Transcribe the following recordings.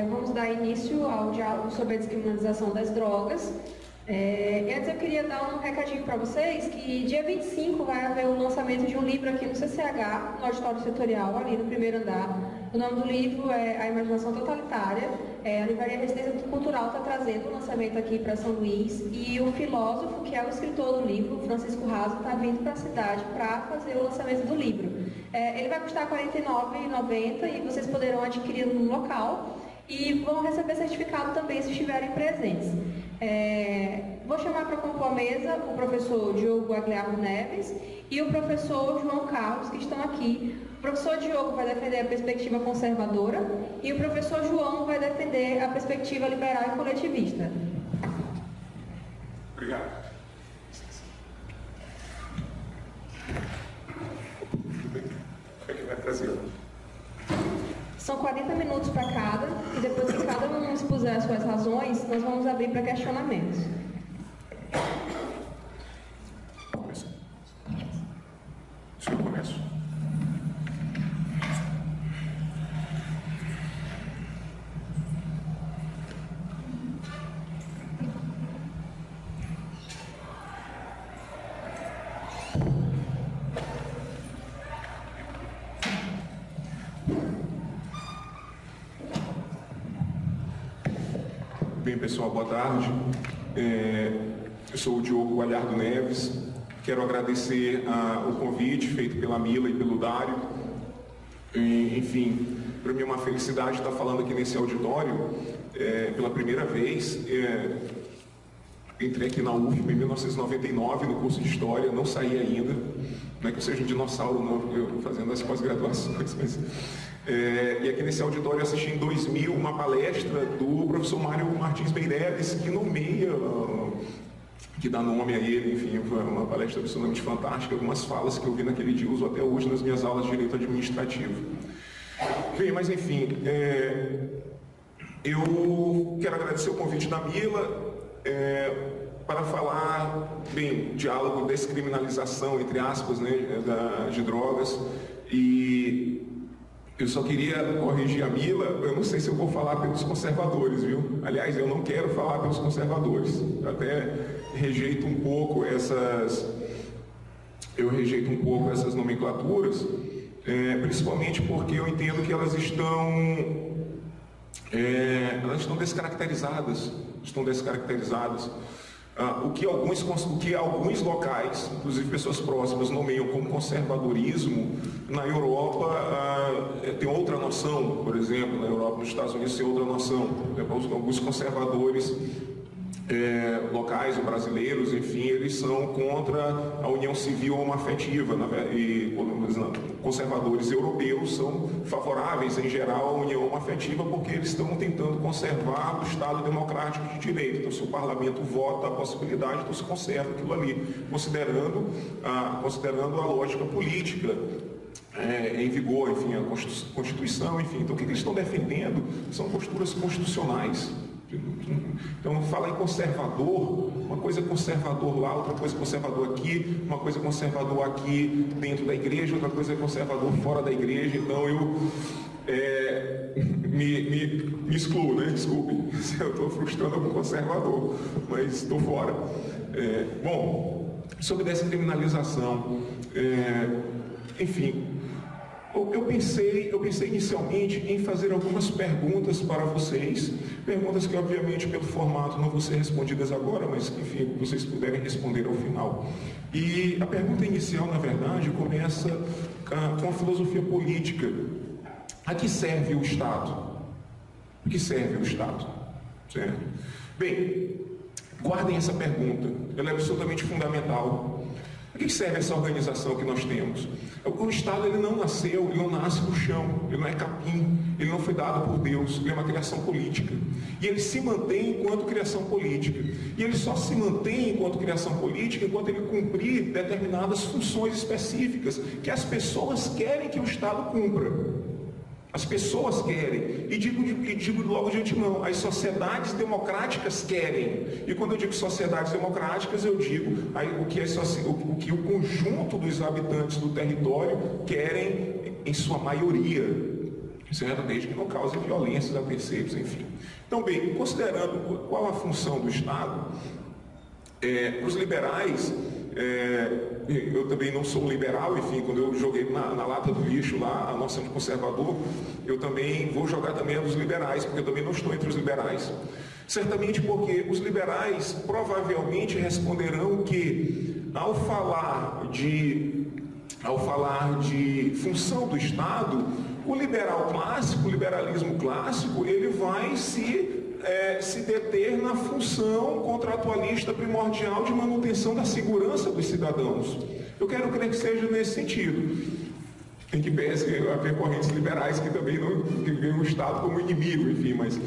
Vamos dar início ao diálogo sobre a descriminalização das drogas. Antes eu queria dar um recadinho para vocês, que dia 25 vai haver o lançamento de um livro aqui no CCH, no auditório setorial, ali no primeiro andar. O nome do livro é A Imaginação Totalitária. A Livraria Residência Cultural está trazendo o lançamento aqui para São Luís, e o filósofo, que é o escritor do livro, Francisco Raso, está vindo para a cidade para fazer o lançamento do livro. Ele vai custar R$ 49,90 e vocês poderão adquirir no local e vão receber certificado também se estiverem presentes. Vou chamar para compor a mesa o professor Diogo Aguiar Neves e o professor João Carlos, que estão aqui. O professor Diogo vai defender a perspectiva conservadora e o professor João vai defender a perspectiva liberal e coletivista. Obrigado. O que é que vai trazer? São 40 minutos para cada, e depois que cada um expuser as suas razões, nós vamos abrir para questionamentos. Eu começo. Bem, pessoal, boa tarde. Eu sou o Diogo Galhardo Neves. Quero agradecer o convite feito pela Mila e pelo Dário. Enfim, para mim é uma felicidade estar falando aqui nesse auditório pela primeira vez. Entrei aqui na UFM em 1999 no curso de História, não saí ainda. Não é que eu seja um dinossauro, não, eu fazendo as pós-graduações, mas... e aqui nesse auditório eu assisti em 2000 uma palestra do professor Mário Martins Meireles, que nomeia, que dá nome a ele, enfim, foi uma palestra absolutamente fantástica, algumas falas que eu vi naquele dia uso até hoje nas minhas aulas de Direito Administrativo. Bem, mas enfim, eu quero agradecer o convite da Mila, para falar, bem, diálogo, descriminalização, entre aspas, né, de drogas, e eu só queria corrigir a Mila, eu não sei se eu vou falar pelos conservadores, viu? Aliás, eu não quero falar pelos conservadores, eu até rejeito um pouco essas nomenclaturas, principalmente porque eu entendo que elas estão descaracterizadas, o que alguns locais, inclusive pessoas próximas, nomeiam como conservadorismo, na Europa tem outra noção. Por exemplo, na Europa, nos Estados Unidos tem outra noção. Alguns conservadores locais ou brasileiros, enfim, eles são contra a união civil homoafetiva, e conservadores europeus são favoráveis, em geral, à união homoafetiva, porque eles estão tentando conservar o Estado democrático de direito. Então, se o parlamento vota a possibilidade, então se conserva aquilo ali, considerando a lógica política em vigor, enfim, a Constituição, enfim. Então, o que eles estão defendendo são posturas constitucionais. Então, falar em conservador, uma coisa é conservador lá, outra coisa é conservador aqui, uma coisa é conservador aqui dentro da igreja, outra coisa é conservador fora da igreja. Então, eu me excluo, né? Desculpe se eu estou frustrando algum conservador, mas estou fora. Bom, sobre descriminalização, enfim, eu pensei inicialmente em fazer algumas perguntas para vocês, perguntas que obviamente pelo formato não vão ser respondidas agora, mas enfim, vocês puderem responder ao final. E a pergunta inicial, na verdade, começa com a filosofia política. A que serve o Estado? A que serve o Estado? Certo? Bem, guardem essa pergunta, ela é absolutamente fundamental. A que serve essa organização que nós temos? O Estado, ele não nasceu, ele não nasce do chão, ele não é capim, ele não foi dado por Deus, ele é uma criação política. E ele se mantém enquanto criação política. E ele só se mantém enquanto criação política enquanto ele cumprir determinadas funções específicas que as pessoas querem que o Estado cumpra. As pessoas querem, e digo logo de antemão, as sociedades democráticas querem. E quando eu digo sociedades democráticas, eu digo o que o conjunto dos habitantes do território querem em sua maioria. certo? Desde que não cause violências a terceiros, enfim. Então, bem, considerando qual a função do Estado, os liberais, eu também não sou liberal, enfim, quando eu joguei na lata do lixo lá a noção de conservador, eu também vou jogar também a dos liberais, porque eu também não estou entre os liberais. Certamente porque os liberais provavelmente responderão que, ao falar de função do Estado, o liberal clássico, o liberalismo clássico, ele vai se deter na função contratualista primordial de manutenção da segurança dos cidadãos. Eu quero crer que seja nesse sentido. Em que pese haver correntes liberais que também não veem o Estado como inimigo, enfim, mas...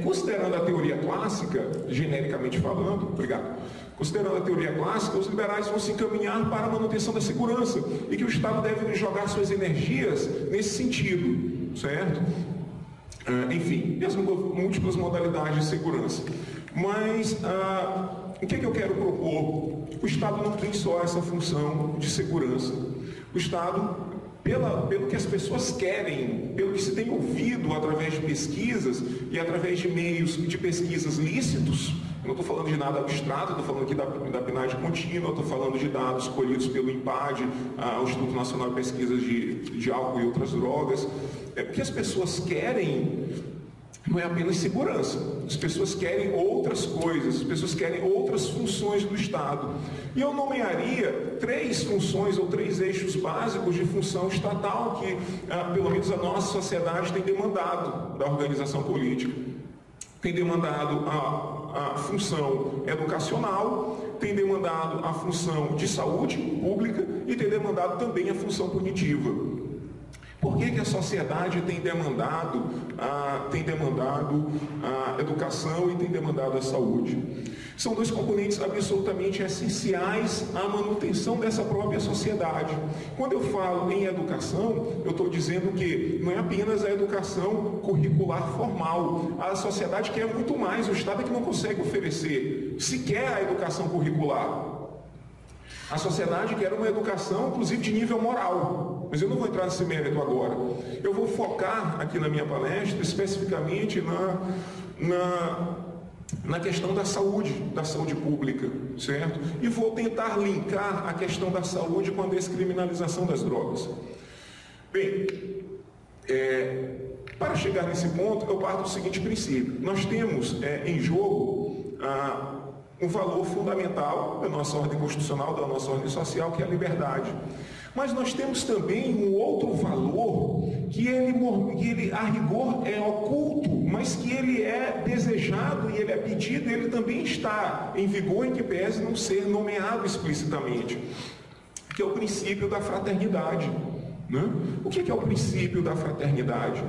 considerando a teoria clássica, genericamente falando, considerando a teoria clássica, os liberais vão se encaminhar para a manutenção da segurança e que o Estado deve jogar suas energias nesse sentido, certo? Enfim, e as múltiplas modalidades de segurança. Mas o que eu quero propor? O Estado não tem só essa função de segurança. O Estado, pelo que as pessoas querem, pelo que se tem ouvido através de pesquisas e através de meios de pesquisas lícitos, eu não estou falando de nada abstrato, estou falando aqui da PNAD contínua, estou falando de dados colhidos pelo INPAD, o Instituto Nacional de Pesquisas de Álcool e Outras Drogas. O que as pessoas querem não é apenas segurança, as pessoas querem outras coisas, as pessoas querem outras funções do Estado. E eu nomearia 3 funções ou 3 eixos básicos de função estatal que, pelo menos, a nossa sociedade tem demandado da organização política. Tem demandado a função educacional, tem demandado a função de saúde pública e tem demandado também a função punitiva. Por que a sociedade tem demandado a educação e tem demandado a saúde? São 2 componentes absolutamente essenciais à manutenção dessa própria sociedade. Quando eu falo em educação, eu estou dizendo que não é apenas a educação curricular formal. A sociedade quer muito mais, o Estado é que não consegue oferecer sequer a educação curricular. A sociedade quer uma educação, inclusive, de nível moral. Mas eu não vou entrar nesse mérito agora. Eu vou focar aqui na minha palestra, especificamente na questão da saúde pública, certo? E vou tentar linkar a questão da saúde com a descriminalização das drogas. Bem, para chegar nesse ponto, eu parto do seguinte princípio. Nós temos em jogo um valor fundamental da nossa ordem constitucional, da nossa ordem social, que é a liberdade. Mas nós temos também um outro valor que ele a rigor é oculto, mas que ele é desejado e ele é pedido, e ele também está em vigor, em que pese não ser nomeado explicitamente, que é o princípio da fraternidade, né? O que é o princípio da fraternidade?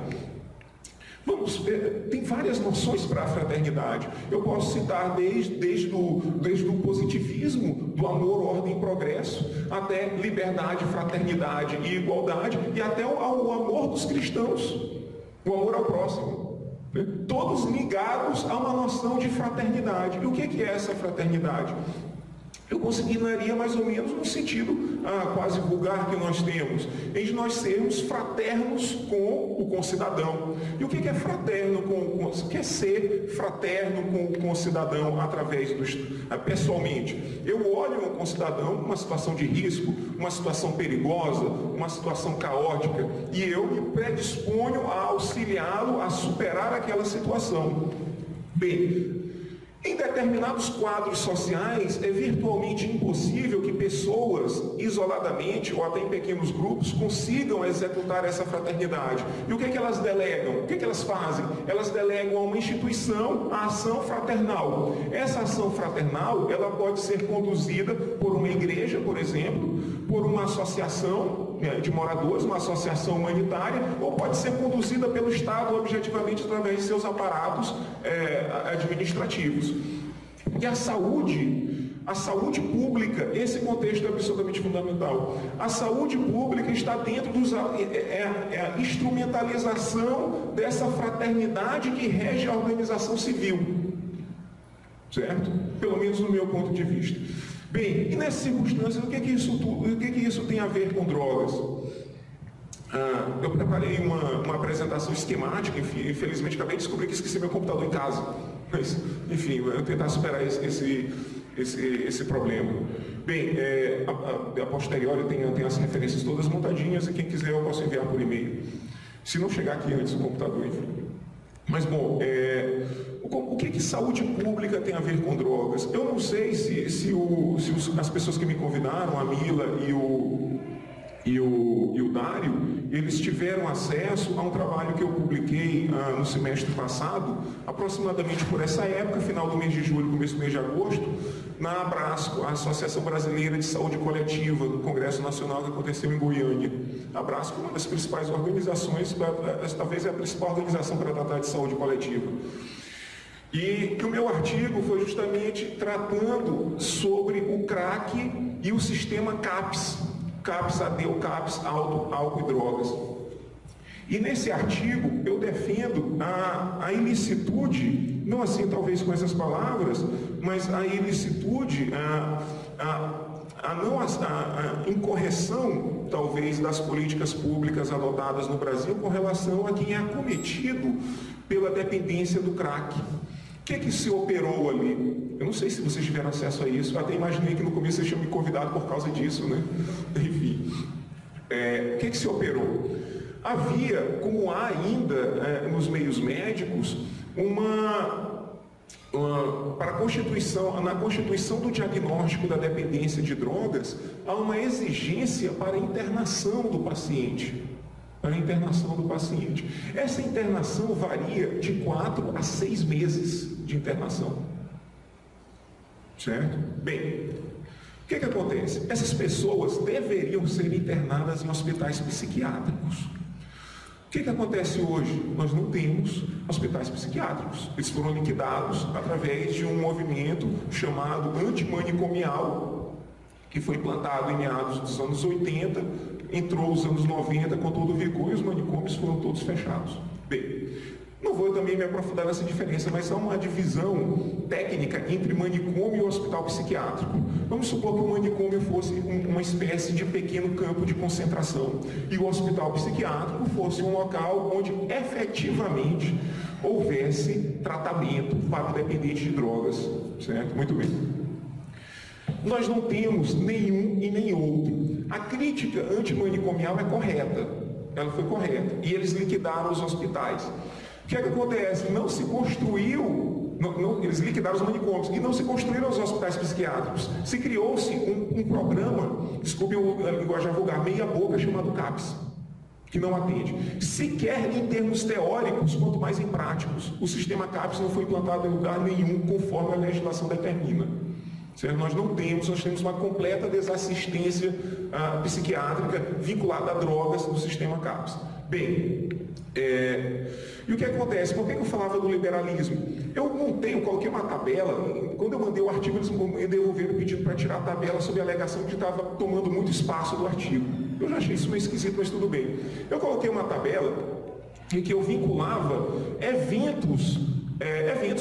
Vamos ver, tem várias noções para a fraternidade. Eu posso citar desde o positivismo, do amor, ordem e progresso, até liberdade, fraternidade e igualdade, e até ao amor dos cristãos, o amor ao próximo. Né? Todos ligados a uma noção de fraternidade. E o que é essa fraternidade? Eu consideraria mais ou menos no sentido quase vulgar que nós temos, em de nós sermos fraternos com o concidadão. E o que é fraterno o que é ser fraterno com o cidadão através pessoalmente? Eu olho um concidadão numa situação de risco, uma situação perigosa, uma situação caótica, e eu me predisponho a auxiliá-lo a superar aquela situação. Bem, em determinados quadros sociais, é virtualmente impossível que pessoas, isoladamente ou até em pequenos grupos, consigam executar essa fraternidade. E o que elas delegam? O que elas fazem? Elas delegam a uma instituição a ação fraternal. Essa ação fraternal, ela pode ser conduzida por uma igreja, por exemplo, por uma associação de moradores, uma associação humanitária, ou pode ser conduzida pelo Estado objetivamente através de seus aparatos administrativos. E a saúde pública, esse contexto é absolutamente fundamental. A saúde pública está dentro a instrumentalização dessa fraternidade que rege a organização civil, certo? Pelo menos no meu ponto de vista. Bem, e nessas circunstâncias, o que isso tem a ver com drogas? Eu preparei uma apresentação esquemática, infelizmente acabei de descobrir que esqueci meu computador em casa. Mas, enfim, eu vou tentar superar esse problema. Bem, a posteriori tem as referências todas montadinhas e quem quiser eu posso enviar por e-mail. Se não chegar aqui antes do computador, enfim. Mas, bom, o que saúde pública tem a ver com drogas? Eu não sei se as pessoas que me convidaram, a Mila e o Dário, eles tiveram acesso a um trabalho que eu publiquei no semestre passado, aproximadamente por essa época, final do mês de julho, começo do mês de agosto, na Abrasco, a Associação Brasileira de Saúde Coletiva, do Congresso Nacional que aconteceu em Goiânia. A Abrasco é uma das principais organizações, talvez é a principal organização para tratar de saúde coletiva. E o meu artigo foi justamente tratando sobre o crack e o sistema CAPS, CAPS-AD ou CAPS, álcool e drogas. E nesse artigo eu defendo a ilicitude, não assim talvez com essas palavras, mas a ilicitude, a incorreção talvez das políticas públicas adotadas no Brasil com relação a quem é acometido pela dependência do crack. O que se operou ali? Eu não sei se vocês tiveram acesso a isso, eu até imaginei que no começo vocês tinham me convidado por causa disso, né? Enfim, o que se operou? Havia, como há ainda nos meios médicos, para na constituição do diagnóstico da dependência de drogas, há uma exigência para a internação do paciente. Essa internação varia de 4 a 6 meses de internação. Certo? Bem, o que acontece? Essas pessoas deveriam ser internadas em hospitais psiquiátricos. O que acontece hoje? Nós não temos hospitais psiquiátricos. Eles foram liquidados através de um movimento chamado antimanicomial, que foi implantado em meados dos anos 80, entrou os anos 90 com todo o vigor e os manicômios foram todos fechados. Bem, não vou também me aprofundar nessa diferença, mas há uma divisão técnica entre manicômio e hospital psiquiátrico. Vamos supor que o manicômio fosse uma espécie de pequeno campo de concentração e o hospital psiquiátrico fosse um local onde efetivamente houvesse tratamento para o dependente de drogas. Certo? Muito bem. Nós não temos nenhum e nem outro. A crítica antimanicomial é correta, ela foi correta, e eles liquidaram os hospitais. O que acontece? Não se construiu, eles liquidaram os manicômios, e não se construíram os hospitais psiquiátricos. Se criou-se um programa, desculpe a linguagem vulgar, meia boca, chamado CAPS, que não atende. Sequer em termos teóricos, quanto mais em práticos. O sistema CAPS não foi implantado em lugar nenhum, conforme a legislação determina. Nós temos uma completa desassistência psiquiátrica vinculada a drogas no sistema CAPS. Bem, e o que acontece? Por que eu falava do liberalismo? Eu coloquei uma tabela, quando eu mandei o artigo, eles me devolveram o pedido para tirar a tabela sob a alegação que estava tomando muito espaço do artigo. Eu já achei isso meio esquisito, mas tudo bem. Eu coloquei uma tabela em que eu vinculava eventos,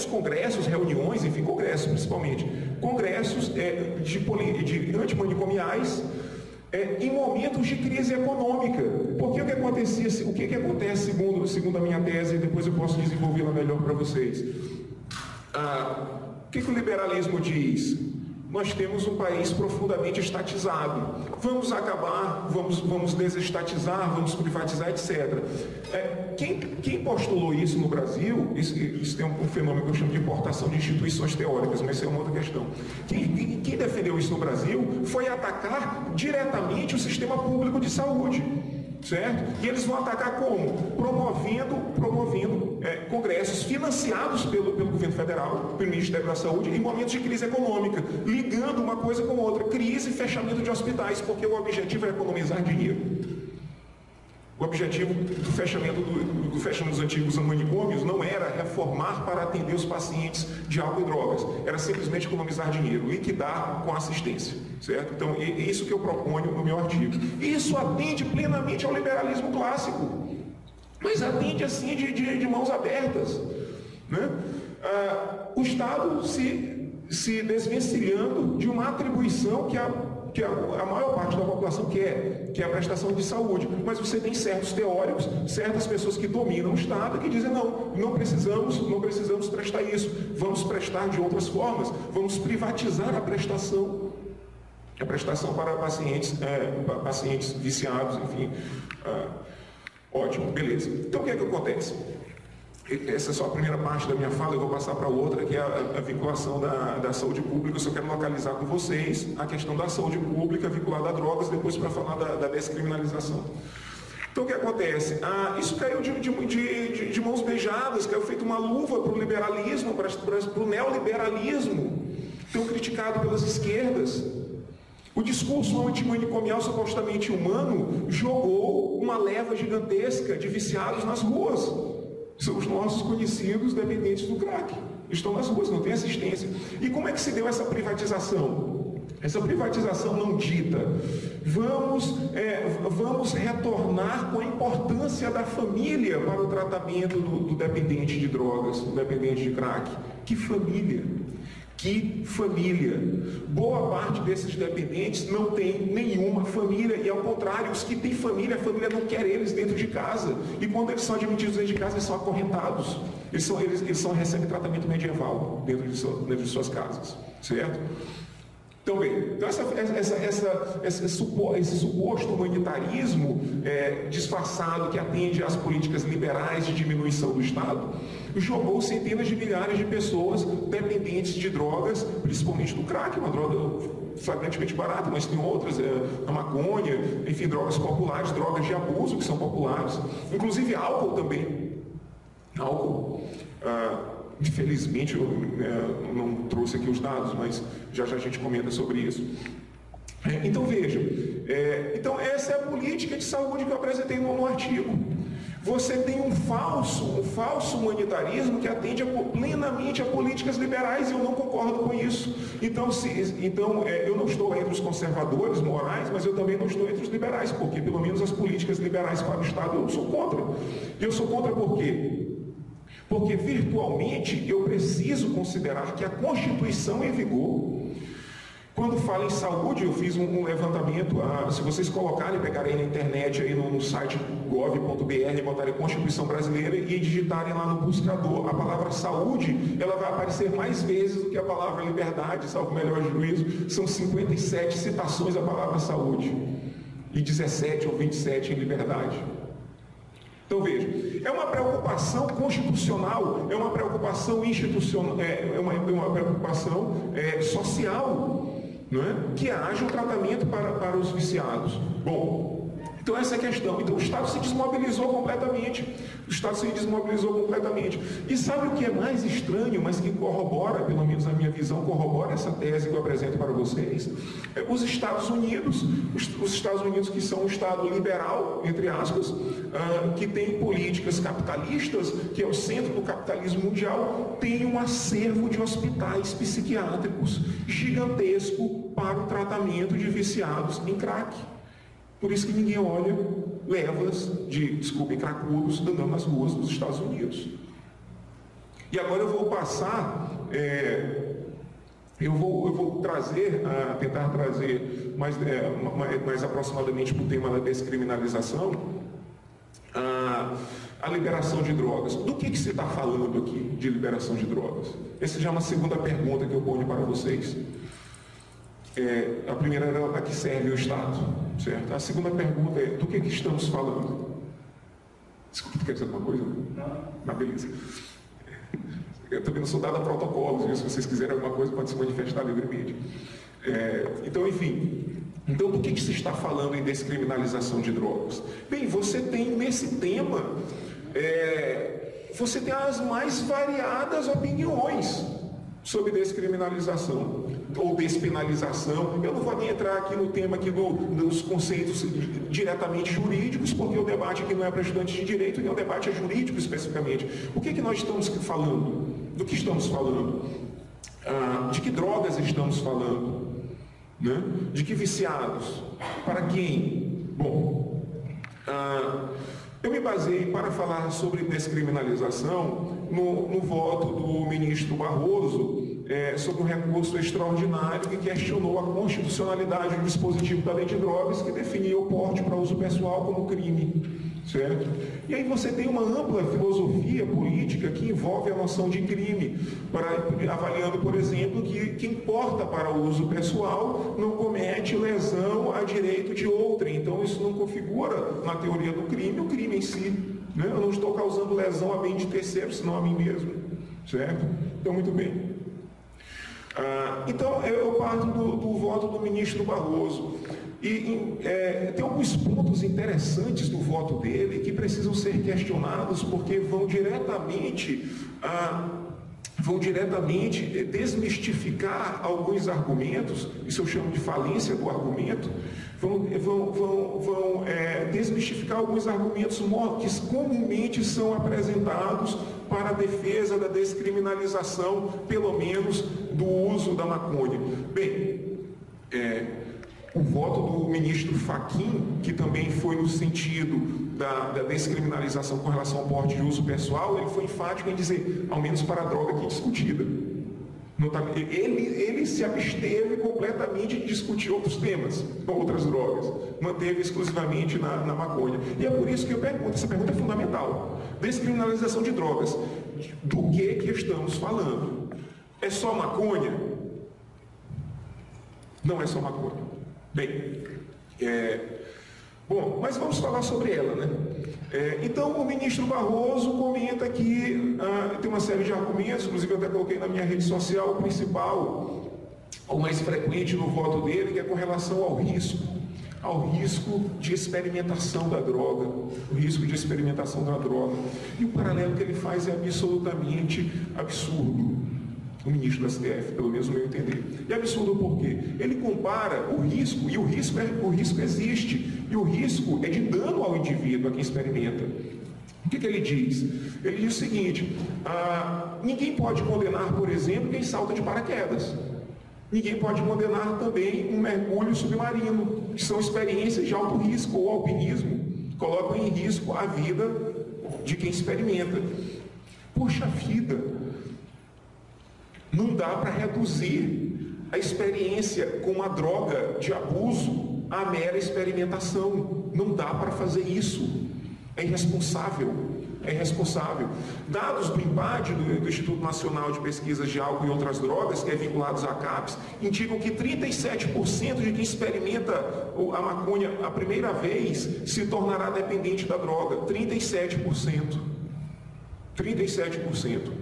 congressos, reuniões, enfim, congressos principalmente, congressos de antimanicomiais em momentos de crise econômica. Porque o que acontece segundo a minha tese, e depois eu posso desenvolvê-la melhor para vocês. O que o liberalismo diz? Nós temos um país profundamente estatizado. Vamos acabar, vamos desestatizar, vamos privatizar, etc. Quem postulou isso no Brasil, isso tem um fenômeno que eu chamo de importação de instituições teóricas, mas isso é uma outra questão. Quem defendeu isso no Brasil foi atacar diretamente o sistema público de saúde. Certo? E eles vão atacar como? Promovendo congressos financiados pelo governo federal, pelo Ministério da Saúde, em momentos de crise econômica, ligando uma coisa com outra, crise e fechamento de hospitais, porque o objetivo é economizar dinheiro. O objetivo do fechamento dos antigos manicômios não era reformar para atender os pacientes de álcool e drogas, era simplesmente economizar dinheiro, liquidar com assistência, certo? Então, é isso que eu proponho no meu artigo. Isso atende plenamente ao liberalismo clássico, mas atende assim de mãos abertas, né? O Estado se desvencilhando de uma atribuição que a maior parte da população quer, que é a prestação de saúde. Mas você tem certos teóricos, certas pessoas que dominam o Estado que dizem, não precisamos prestar isso, vamos prestar de outras formas, vamos privatizar a prestação para pacientes viciados, enfim. Ótimo, beleza. Então o que é que acontece? Essa é só a primeira parte da minha fala, eu vou passar para outra, que é a vinculação da saúde pública. Eu só quero localizar com vocês a questão da saúde pública vinculada a drogas, depois para falar da descriminalização. Então o que acontece? Isso caiu de mãos beijadas, caiu feito uma luva para o liberalismo, para o neoliberalismo, tão criticado pelas esquerdas. O discurso antimanicomial supostamente humano jogou uma leva gigantesca de viciados nas ruas. São os nossos conhecidos dependentes do crack. Estão nas ruas, não tem assistência. E como é que se deu essa privatização? Essa privatização não dita. Vamos retornar com a importância da família para o tratamento do dependente de drogas, do dependente de crack. Que família! Que família! Boa parte desses dependentes não tem nenhuma família, e ao contrário, os que têm família, a família não quer eles dentro de casa, e quando eles são admitidos dentro de casa, eles são acorrentados, eles recebem tratamento medieval dentro de suas casas, certo? Então, bem, esse suposto humanitarismo disfarçado que atende às políticas liberais de diminuição do Estado, jogou centenas de milhares de pessoas dependentes de drogas, principalmente do crack, uma droga flagrantemente barata, mas tem outras, a maconha, enfim, drogas populares, drogas de abuso que são populares, inclusive álcool também. Álcool. Infelizmente, eu não trouxe aqui os dados, mas já a gente comenta sobre isso. Então, veja, então essa é a política de saúde que eu apresentei no artigo. Você tem um falso humanitarismo que atende plenamente a políticas liberais, e eu não concordo com isso. Então, eu não estou entre os conservadores morais, mas eu também não estou entre os liberais, porque pelo menos as políticas liberais para o Estado eu sou contra. E eu sou contra por quê? Porque virtualmente eu preciso considerar que a Constituição em vigor, quando fala em saúde, eu fiz um levantamento, se vocês colocarem, pegarem na internet, aí no site gov.br, botarem Constituição Brasileira e digitarem lá no buscador a palavra saúde, ela vai aparecer mais vezes do que a palavra liberdade, salvo o melhor juízo. São 57 citações à palavra saúde e 17 ou 27 em liberdade. Então veja, é uma preocupação constitucional, é uma preocupação institucional, é uma preocupação social, não é? Que haja um tratamento para os viciados. Bom, então essa é a questão. Então o Estado se desmobilizou completamente. E sabe o que é mais estranho, mas que corrobora, pelo menos na minha visão, corrobora essa tese que eu apresento para vocês? Os Estados Unidos que são um Estado liberal, entre aspas, que tem políticas capitalistas, que é o centro do capitalismo mundial, tem um acervo de hospitais psiquiátricos gigantesco para o tratamento de viciados em crack. Por isso que ninguém olha levas de, cracudos andando nas ruas dos Estados Unidos. E agora eu vou passar, eu vou tentar trazer mais aproximadamente para o tema da descriminalização, a liberação de drogas. Do que se está falando aqui de liberação de drogas? Essa já é uma segunda pergunta que eu ponho para vocês. A primeira era a que serve o Estado, certo? A segunda pergunta é, do que estamos falando? Desculpa, tu quer dizer alguma coisa? Não. Beleza. Eu também não sou dado a protocolos, viu? Se vocês quiserem alguma coisa, pode se manifestar livremente. Então, enfim, do que se está falando em descriminalização de drogas? Bem, você tem nesse tema, você tem as mais variadas opiniões sobre descriminalização ou despenalização. Eu não vou nem entrar aqui no tema aqui dos conceitos diretamente jurídicos, porque o debate aqui não é para estudantes de direito, nem o debate é jurídico especificamente. O que nós estamos falando? Do que estamos falando? De que drogas estamos falando? Né? De que viciados? Para quem? Bom, eu me baseei para falar sobre descriminalização no voto do ministro Barroso, sobre um recurso extraordinário que questionou a constitucionalidade do dispositivo da lei de drogas que definia o porte para uso pessoal como crime, certo? E aí você tem uma ampla filosofia política que envolve a noção de crime, avaliando, por exemplo, que quem porta para o uso pessoal não comete lesão a direito de outrem. Então isso não configura, na teoria do crime, o crime em si, né? Eu não estou causando lesão a bem de terceiro, senão a mim mesmo, certo? Então, muito bem. Então, eu parto do voto do ministro Barroso. E tem alguns pontos interessantes do voto dele que precisam ser questionados, porque vão diretamente desmistificar alguns argumentos. Isso eu chamo de falência do argumento. Vão desmistificar alguns argumentos que comumente são apresentados para a defesa da descriminalização, pelo menos, do uso da maconha. Bem, o voto do ministro Fachin, que também foi no sentido da descriminalização com relação ao porte de uso pessoal, ele foi enfático em dizer, ao menos para a droga aqui discutida. Ele se absteve completamente de discutir outros temas, outras drogas, manteve exclusivamente na maconha. E é por isso que eu pergunto, essa pergunta é fundamental. Descriminalização de drogas, do que estamos falando? É só maconha? Não é só maconha. Bem, bom, mas vamos falar sobre ela, né? Então, o ministro Barroso comenta que tem uma série de argumentos, inclusive eu até coloquei na minha rede social, o principal, o mais frequente no voto dele, que é com relação ao risco de experimentação da droga, o risco de experimentação da droga. E o paralelo que ele faz é absolutamente absurdo. O ministro do STF, pelo menos no meu entender. E é absurdo por quê? Ele compara o risco, e o risco existe, e o risco é de dano ao indivíduo, a quem experimenta. O que ele diz? Ele diz o seguinte, ninguém pode condenar, por exemplo, quem salta de paraquedas. Ninguém pode condenar também um mergulho submarino, que são experiências de alto risco ou alpinismo, colocam em risco a vida de quem experimenta. Poxa vida! Não dá para reduzir a experiência com a droga de abuso à mera experimentação. Não dá para fazer isso. É irresponsável. É irresponsável. Dados do INPAD, do Instituto Nacional de Pesquisas de Álcool e Outras Drogas, que é vinculado à CAPES, indicam que 37% de quem experimenta a maconha a primeira vez se tornará dependente da droga. 37%. 37%.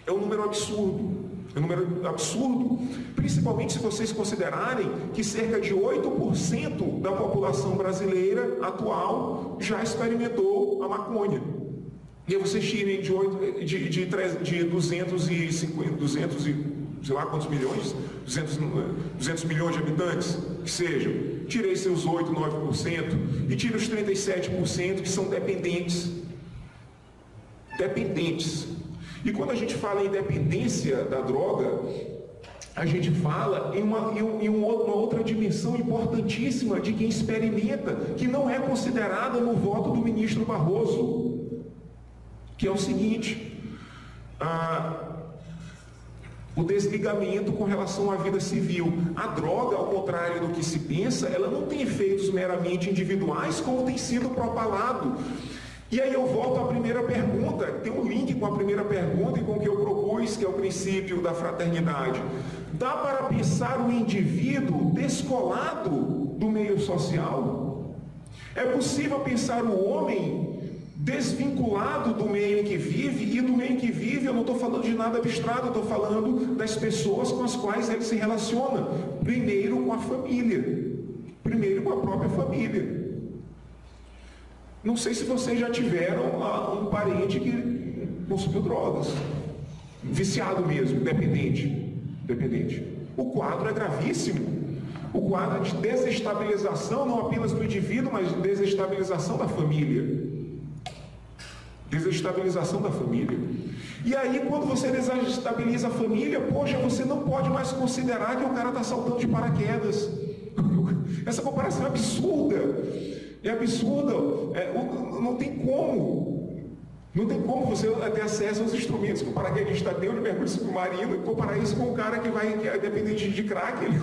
É um número absurdo, principalmente se vocês considerarem que cerca de 8% da população brasileira atual já experimentou a maconha. E aí vocês tirem de 200 e sei lá quantos milhões, 200 milhões de habitantes, que sejam, tirei seus 8, 9% e tire os 37% que são dependentes. E quando a gente fala em dependência da droga, a gente fala em uma outra dimensão importantíssima de quem experimenta, que não é considerada no voto do ministro Barroso, que é o seguinte, o desligamento com relação à vida civil. A droga, ao contrário do que se pensa, ela não tem efeitos meramente individuais, como tem sido propalado. E aí eu volto à primeira pergunta, tem um link com a primeira pergunta e com o que eu propus, que é o princípio da fraternidade. Dá para pensar o indivíduo descolado do meio social? É possível pensar o homem desvinculado do meio em que vive? E do meio em que vive eu não estou falando de nada abstrato, eu estou falando das pessoas com as quais ele se relaciona. Primeiro com a família, primeiro com a própria família. Não sei se vocês já tiveram um parente que consumiu drogas, viciado mesmo, dependente. O quadro é gravíssimo. O quadro é de desestabilização, não apenas do indivíduo, mas de desestabilização da família. Desestabilização da família. E aí, quando você desestabiliza a família, poxa, você não pode mais considerar que o cara está saltando de paraquedas. Essa comparação é absurda. É absurda, não tem como. Não tem como você ter acesso aos instrumentos que o paraquedista tem, de mergulho submarino, e comparar isso com um cara que é dependente de crack, ele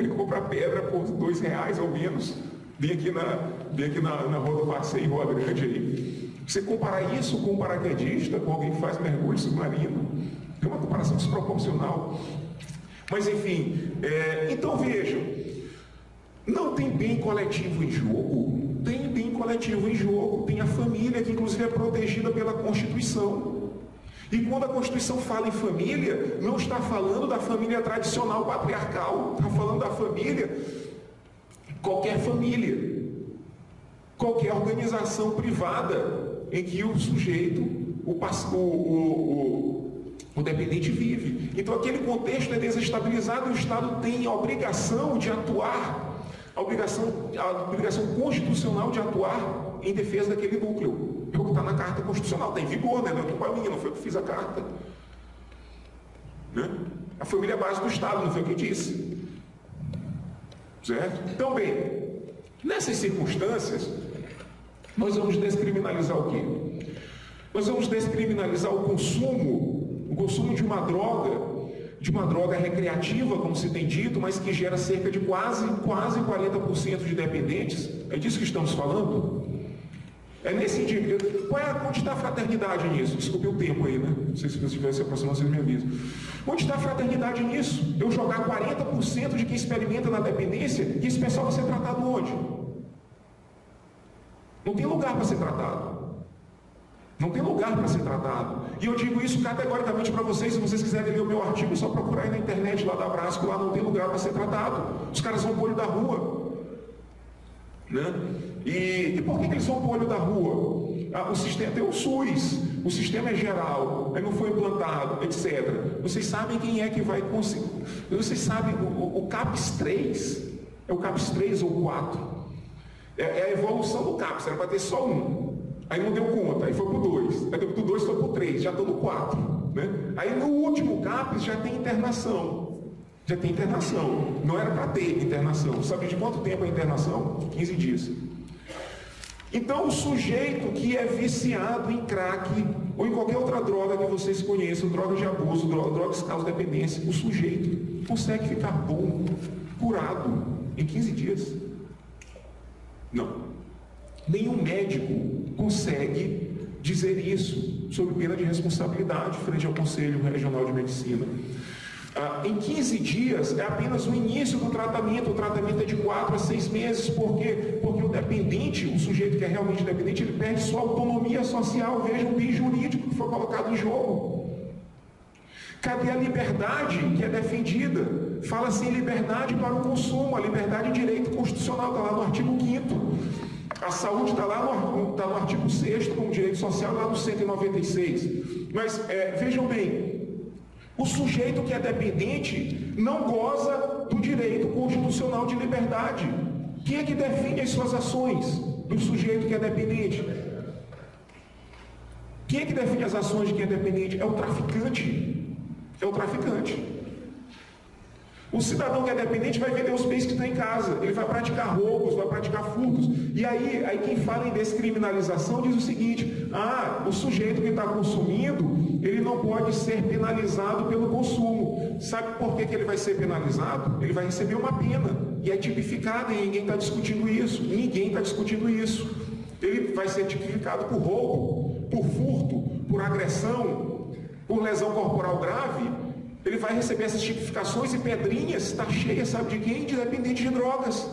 compra pedra por R$2 ou menos. Vem aqui na Rua do Passeio, Rua Grande aí. Você comparar isso com um paraquedista, com alguém que faz mergulho submarino, é uma comparação desproporcional. Mas enfim, então vejam, não tem bem coletivo em jogo. Tem bem coletivo em jogo, tem a família, que inclusive é protegida pela Constituição. E quando a Constituição fala em família, não está falando da família tradicional patriarcal, está falando da família, qualquer família, qualquer organização privada em que o sujeito, o dependente vive. Então aquele contexto é desestabilizado e o Estado tem a obrigação de atuar, a obrigação constitucional de atuar em defesa daquele núcleo. É o que está na Carta Constitucional, está em vigor, né? Não é culpa minha, não foi eu que fiz a carta. Né? A família é a base do Estado, não foi eu que disse. Certo? Então, bem, nessas circunstâncias, nós vamos descriminalizar o quê? Nós vamos descriminalizar o consumo de uma droga recreativa, como se tem dito, mas que gera cerca de quase 40% de dependentes. É disso que estamos falando? É nesse sentido. Onde está a fraternidade nisso? Desculpe o tempo aí, né? Não sei se você estiver se aproximando, vocês me avisam. Onde está a fraternidade nisso? Eu jogar 40% de quem experimenta na dependência e esse pessoal vai ser tratado onde? Não tem lugar para ser tratado. Não tem lugar para ser tratado. E eu digo isso categoricamente para vocês. Se vocês quiserem ler o meu artigo, é só procurar aí na internet, lá da Abrasco, lá não tem lugar para ser tratado. Os caras vão para o olho da rua. Né? E por que eles vão para o olho da rua? O sistema tem o SUS, o sistema é geral, aí não foi implantado, etc. Vocês sabem quem é que vai conseguir? Vocês sabem, o CAPS 3, é o CAPS 3 ou 4? É a evolução do CAPS, era para ter só um. Aí não deu conta, aí foi para o 2, aí do 2 foi para o 3, já estou no 4. Né? Aí no último CAPS já tem internação. Já tem internação. Não era para ter internação. Sabe de quanto tempo é a internação? 15 dias. Então, o sujeito que é viciado em crack ou em qualquer outra droga que vocês conheçam, droga de abuso, drogas que causam dependência, o sujeito consegue ficar bom, curado, em 15 dias. Não. Nenhum médico consegue dizer isso sob pena de responsabilidade frente ao Conselho Regional de Medicina. Em 15 dias é apenas o início do tratamento. O tratamento é de 4 a 6 meses. Por quê? Porque o dependente, o sujeito que é realmente dependente, ele perde sua autonomia social. Veja o bem jurídico que foi colocado em jogo. Cadê a liberdade que é defendida? Fala-se em liberdade para o consumo. A liberdade é direito constitucional, está lá no artigo 5º. A saúde está lá no artigo 6º, como direito social, lá no 196. Mas vejam bem, o sujeito que é dependente não goza do direito constitucional de liberdade. Quem é que define as suas ações do sujeito que é dependente? Quem é que define as ações de quem é dependente? É o traficante. É o traficante. O cidadão que é dependente vai vender os bens que está em casa, ele vai praticar roubos, vai praticar furtos. E aí quem fala em descriminalização diz o seguinte: o sujeito que está consumindo, ele não pode ser penalizado pelo consumo. Sabe por que ele vai ser penalizado? Ele vai receber uma pena, e é tipificada, e ninguém está discutindo isso. Ninguém está discutindo isso. Ele vai ser tipificado por roubo, por furto, por agressão, por lesão corporal grave. Ele vai receber essas tipificações, e Pedrinhas está cheia, sabe de quem? De dependentes de drogas.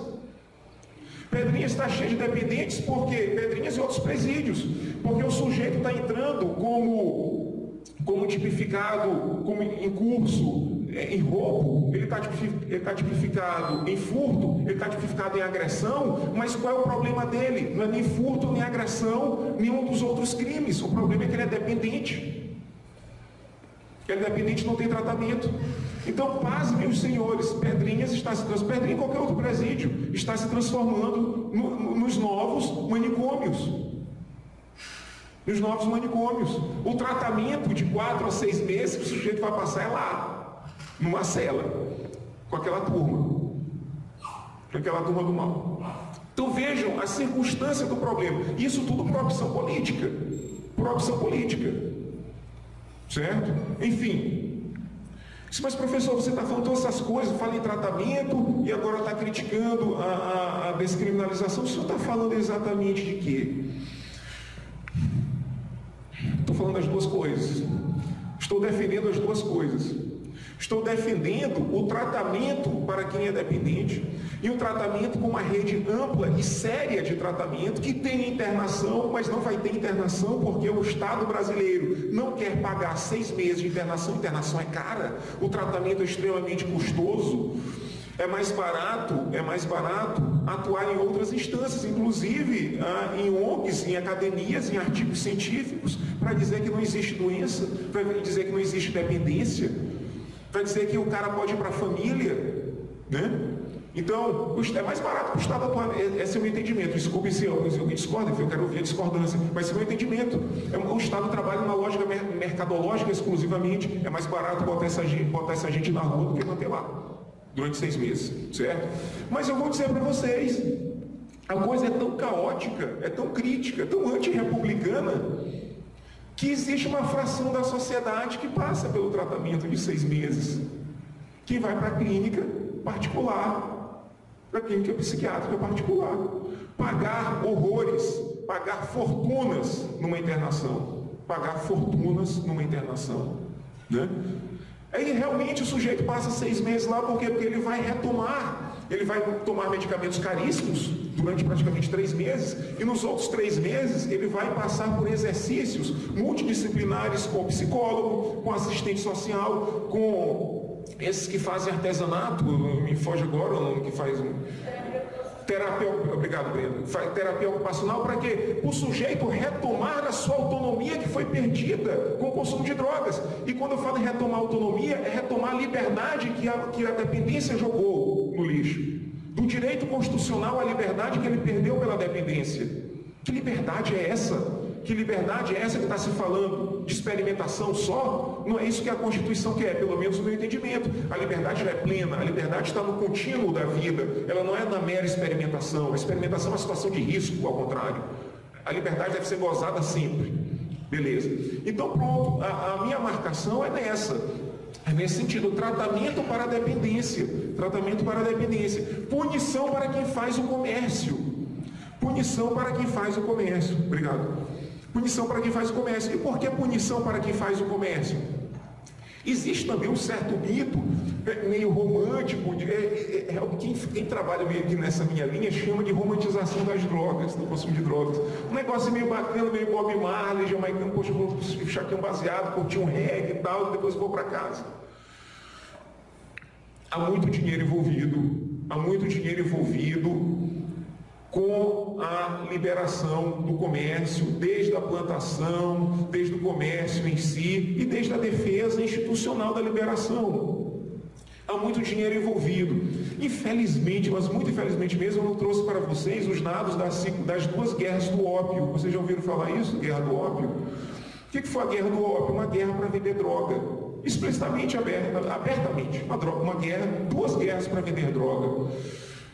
Pedrinhas está cheia de dependentes, por quê? Pedrinhas e outros presídios, porque o sujeito está entrando como tipificado, como em curso, em roubo, ele está tipificado em furto, ele está tipificado em agressão, mas qual é o problema dele? Não é nem furto, nem agressão, nenhum dos outros crimes. O problema é que ele é dependente. Ele é dependente, não tem tratamento. Então, pasmem os senhores, Pedrinhas está se transformando, Pedrinha e qualquer outro presídio, está se transformando nos novos manicômios. Nos novos manicômios. O tratamento de 4 a 6 meses que o sujeito vai passar é lá, numa cela, com aquela turma do mal. Então vejam a circunstância do problema. Isso tudo por opção política. por opção política, certo? Enfim, mas professor, você está falando todas essas coisas, fala em tratamento e agora está criticando a descriminalização. O senhor está falando exatamente de quê? Estou falando das duas coisas. Estou defendendo as duas coisas. Estou defendendo o tratamento para quem é dependente e um tratamento com uma rede ampla e séria de tratamento que tem internação, mas não vai ter internação porque o Estado brasileiro não quer pagar 6 meses de internação. Internação é cara, o tratamento é extremamente custoso. É mais barato atuar em outras instâncias, inclusive em ONGs, em academias, em artigos científicos, para dizer que não existe doença, para dizer que não existe dependência, para dizer que o cara pode ir para a família, né? Então, é mais barato que o Estado atuar. Esse é o meu entendimento. Desculpe se eu discordo, eu quero ouvir a discordância, mas esse é o meu entendimento. O Estado trabalha numa lógica mercadológica exclusivamente. É mais barato botar essa gente na rua do que manter lá durante 6 meses, certo? Mas eu vou dizer para vocês, a coisa é tão caótica, é tão crítica, tão antirrepublicana, que existe uma fração da sociedade que passa pelo tratamento de 6 meses, que vai para a clínica particular, para a clínica psiquiátrica particular, pagar horrores, pagar fortunas numa internação, né? Aí realmente o sujeito passa 6 meses lá, por quê? Porque ele vai retomar, ele vai tomar medicamentos caríssimos durante praticamente 3 meses, e nos outros 3 meses ele vai passar por exercícios multidisciplinares com psicólogo, com assistente social, com esses que fazem artesanato, me foge agora o nome que faz terapia, obrigado, Breno, terapia ocupacional, para quê? O sujeito retomar a sua autonomia que foi perdida com o consumo de drogas. E quando eu falo em retomar a autonomia, é retomar a liberdade que a dependência jogou no lixo. Do direito constitucional à liberdade que ele perdeu pela dependência. Que liberdade é essa? Que liberdade é essa que está se falando? De experimentação só? Não é isso que a Constituição quer, pelo menos no meu entendimento. A liberdade já é plena, a liberdade está no contínuo da vida, ela não é na mera experimentação. A experimentação é uma situação de risco, ao contrário. A liberdade deve ser gozada sempre. Beleza. Então pronto, a minha marcação é nessa. É nesse sentido, tratamento para a dependência. Tratamento para a dependência. Punição para quem faz o comércio. Punição para quem faz o comércio. Obrigado. Punição para quem faz o comércio. E por que punição para quem faz o comércio? Existe também um certo mito meio romântico, quem trabalha meio aqui nessa minha linha chama de romantização das drogas, do consumo de drogas. Um negócio meio bacana, meio Bob Marley, jamaicano, poxa, vou puxar um baseado, curtir um reggae e tal, depois vou para casa. Há muito dinheiro envolvido com a liberação do comércio, desde a plantação, desde o comércio em si e desde a defesa institucional da liberação. Há muito dinheiro envolvido. Infelizmente, mas muito infelizmente mesmo, eu não trouxe para vocês os dados das 2 guerras do ópio. Vocês já ouviram falar isso? Guerra do ópio? O que foi a guerra do ópio? Uma guerra para vender droga. Explicitamente, abertamente. Uma guerra, 2 guerras para vender droga.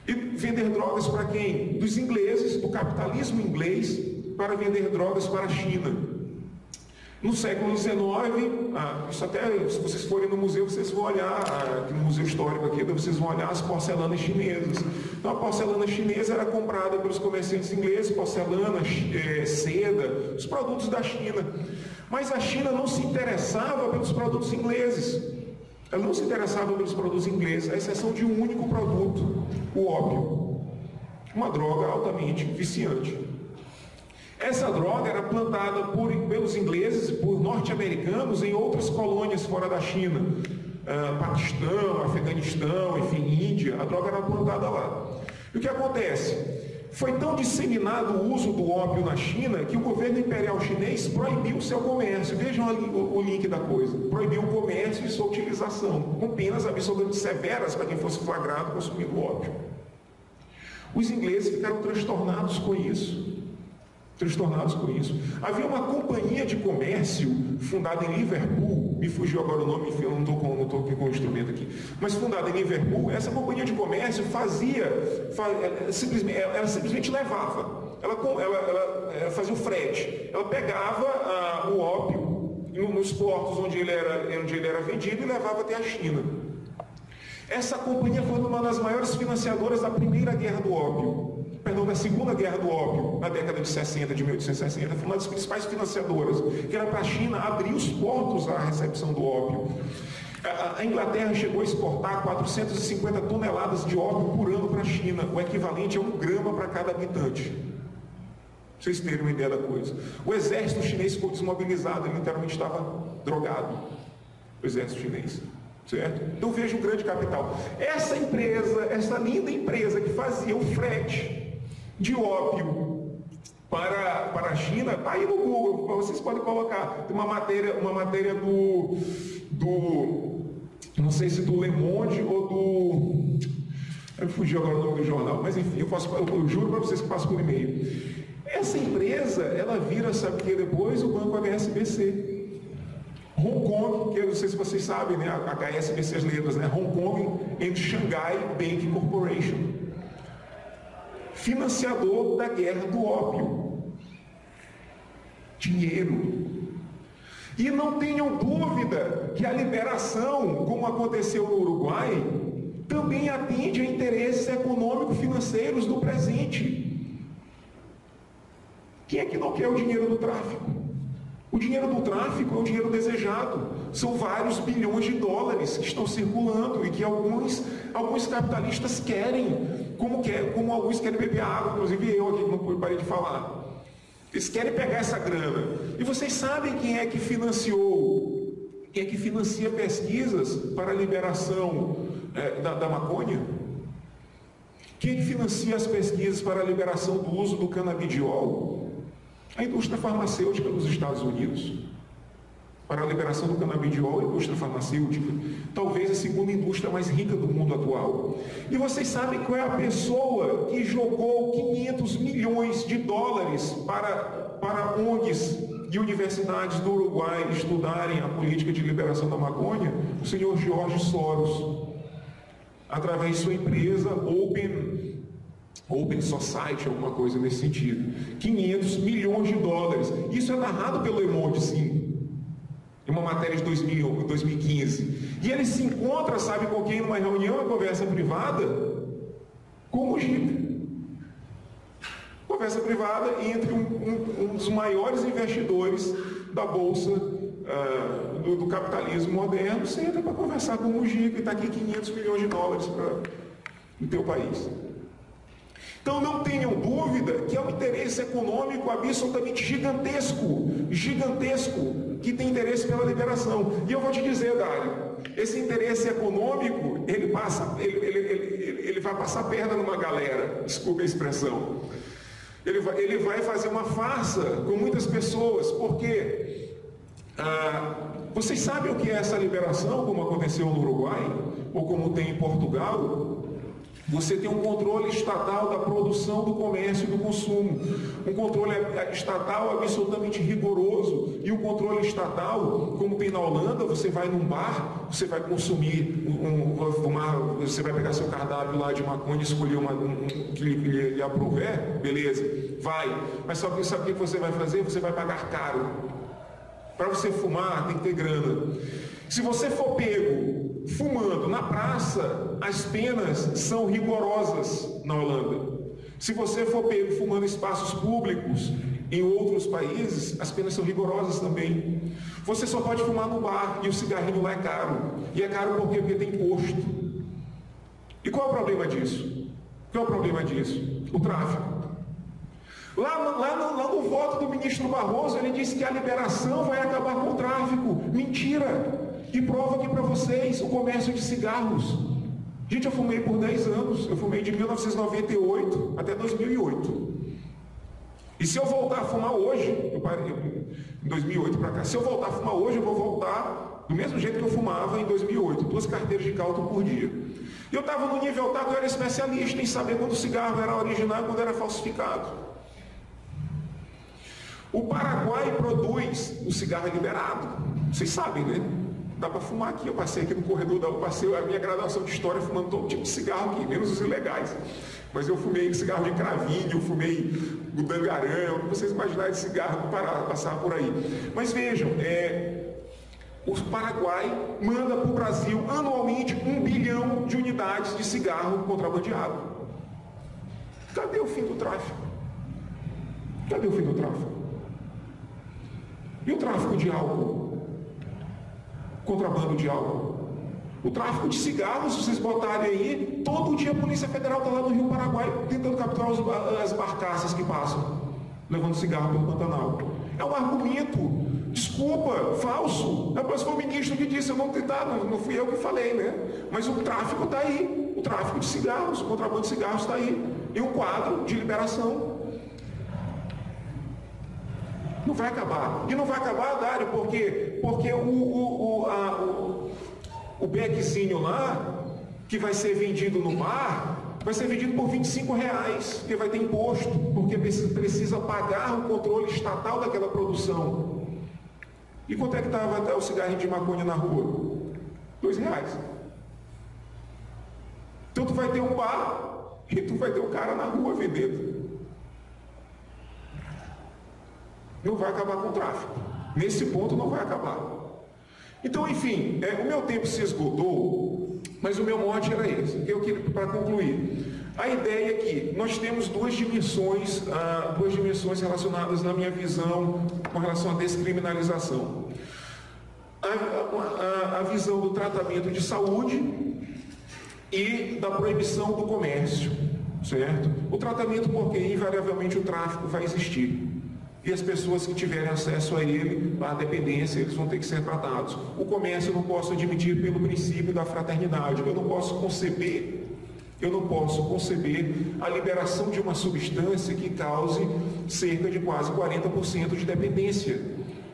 E vender drogas para quem? Dos ingleses, do capitalismo inglês, para vender drogas para a China. No século XIX, isso até, se vocês forem no museu, vocês vão olhar, aqui no Museu Histórico aqui, vocês vão olhar as porcelanas chinesas. Então a porcelana chinesa era comprada pelos comerciantes ingleses, porcelana, seda, os produtos da China. Mas a China não se interessava pelos produtos ingleses. Ela não se interessava pelos produtos ingleses, à exceção de um único produto, o ópio. Uma droga altamente viciante. Essa droga era plantada pelos ingleses, por norte-americanos em outras colônias fora da China. Paquistão, Afeganistão, enfim, Índia. A droga era plantada lá. E o que acontece? Foi tão disseminado o uso do ópio na China que o governo imperial chinês proibiu o seu comércio. Vejam ali o link da coisa. Proibiu o comércio e sua utilização, com penas absolutamente severas para quem fosse flagrado consumindo ópio. Os ingleses ficaram transtornados com isso. Havia uma companhia de comércio fundada em Liverpool, me fugiu agora o nome, eu não estou aqui com o instrumento aqui, mas fundada em Liverpool. Essa companhia de comércio ela simplesmente levava ela fazia o frete. Ela pegava o ópio nos portos onde ele era vendido e levava até a China. Essa companhia foi uma das maiores financiadoras da Primeira Guerra do Ópio. Perdão, da Segunda Guerra do Ópio, na década de 60, de 1860. Foi uma das principais financiadoras, que era para a China abrir os portos à recepção do ópio. A Inglaterra chegou a exportar 450 toneladas de ópio por ano para a China, o equivalente a 1 grama para cada habitante. Pra vocês terem uma ideia da coisa. O exército chinês ficou desmobilizado, ele literalmente estava drogado. O exército chinês. Certo? Então veja o grande capital. Essa empresa, essa linda empresa que fazia o frete de ópio para a China, está aí no Google, vocês podem colocar. Tem uma matéria do não sei se do Le Monde ou do... Eu fugi agora o nome do jornal, mas enfim, eu juro para vocês que passo por e-mail. Essa empresa, ela vira, sabe o que depois? O banco HSBC. Hong Kong, que eu não sei se vocês sabem, né? HSBC, as letras, né? Hong Kong and Shanghai Bank Corporation. Financiador da guerra do ópio. Dinheiro. E não tenham dúvida que a liberação, como aconteceu no Uruguai, também atende a interesses econômico-financeiros do presente. Quem é que não quer o dinheiro do tráfico? O dinheiro do tráfico é o dinheiro desejado. São vários bilhões de dólares que estão circulando e que alguns capitalistas querem, como alguns querem beber água, inclusive eu aqui não parei de falar. Eles querem pegar essa grana. E vocês sabem quem é que financiou, quem é que financia pesquisas para a liberação da maconha? Quem é que financia as pesquisas para a liberação do uso do canabidiol? A indústria farmacêutica dos Estados Unidos. Para a liberação do canabidiol, a indústria farmacêutica. Talvez a segunda indústria mais rica do mundo atual. E vocês sabem qual é a pessoa que jogou 500 milhões de dólares para ONGs e universidades do Uruguai estudarem a política de liberação da maconha? O senhor George Soros. Através de sua empresa Open Society, alguma coisa nesse sentido. 500 milhões de dólares. Isso é narrado pelo Le Monde, sim. Em uma matéria de 2015. E ele se encontra, sabe com quem, numa reunião, uma conversa privada? Com o Mujica. Conversa privada entre um dos maiores investidores da Bolsa do capitalismo moderno. Você entra para conversar com o Mujica e está aqui 500 milhões de dólares para o teu país. Então não tenham dúvida que é um interesse econômico absolutamente gigantesco, que tem interesse pela liberação. E eu vou te dizer, Dário, esse interesse econômico, ele vai passar perna numa galera, desculpa a expressão. Ele vai fazer uma farsa com muitas pessoas, porque vocês sabem o que é essa liberação, como aconteceu no Uruguai, ou como tem em Portugal? Você tem um controle estatal da produção, do comércio e do consumo. Um controle estatal absolutamente rigoroso. E o controle estatal, como tem na Holanda, você vai num bar, você vai consumir, você vai pegar seu cardápio lá de maconha, escolher que lhe aprouver, beleza, vai. Mas sabe o que você vai fazer? Você vai pagar caro. Para você fumar, tem que ter grana. Se você for pego fumando na praça, as penas são rigorosas na Holanda. Se você for pego fumando em espaços públicos em outros países, as penas são rigorosas também. Você só pode fumar no bar e o cigarrinho lá é caro. E é caro por quê? Porque tem imposto. E qual é o problema disso? Qual é o problema disso? O tráfico. Lá no voto do ministro Barroso, ele disse que a liberação vai acabar com o tráfico. Mentira! E provo aqui para vocês o comércio de cigarros. Gente, eu fumei por 10 anos. Eu fumei de 1998 até 2008. E se eu voltar a fumar hoje, eu parei em 2008 para cá. Se eu voltar a fumar hoje, eu vou voltar do mesmo jeito que eu fumava em 2008. 2 carteiras de cáuton por dia. E eu estava no nível tal que eu era especialista em saber quando o cigarro era original e quando era falsificado. O Paraguai produz o cigarro liberado. Vocês sabem, né? dá para fumar aqui. Eu passei aqui no corredor, eu passei a minha graduação de história fumando todo tipo de cigarro aqui, menos os ilegais. Mas eu fumei cigarro de cravinho, fumei gudangarã, o que vocês imaginarem de cigarro para passar por aí. Mas vejam, o Paraguai manda para o Brasil anualmente 1 bilhão de unidades de cigarro contrabandeado. Cadê o fim do tráfico? Cadê o fim do tráfico? E o tráfico de álcool? Contrabando de álcool? O tráfico de cigarros, se vocês botarem aí, todo dia a Polícia Federal está lá no Rio Paraguai tentando capturar as barcaças que passam, levando cigarro pelo Pantanal. É um argumento, desculpa, falso. Foi o ministro que disse, eu não fui eu que falei, né? Mas o tráfico está aí, o tráfico de cigarros, o contrabando de cigarros está aí. E um quadro de liberação. Não vai acabar. E não vai acabar, Dário, porque o beckzinho lá, que vai ser vendido no mar, vai ser vendido por R$25, porque vai ter imposto, porque precisa pagar o controle estatal daquela produção. E quanto é que estava até o cigarrinho de maconha na rua? R$2. Então tu vai ter um bar e tu vai ter um cara na rua vendendo. Não vai acabar com o tráfico. Nesse ponto não vai acabar. Então, enfim, o meu tempo se esgotou, mas o meu mote era esse. Eu queria, para concluir, a ideia é que nós temos duas dimensões relacionadas na minha visão com relação à descriminalização. A visão do tratamento de saúde e da proibição do comércio, certo? O tratamento porque invariavelmente o tráfico vai existir. E as pessoas que tiverem acesso a ele, a dependência, eles vão ter que ser tratados. O comércio eu não posso admitir pelo princípio da fraternidade. Eu não posso conceber a liberação de uma substância que cause cerca de quase 40% de dependência,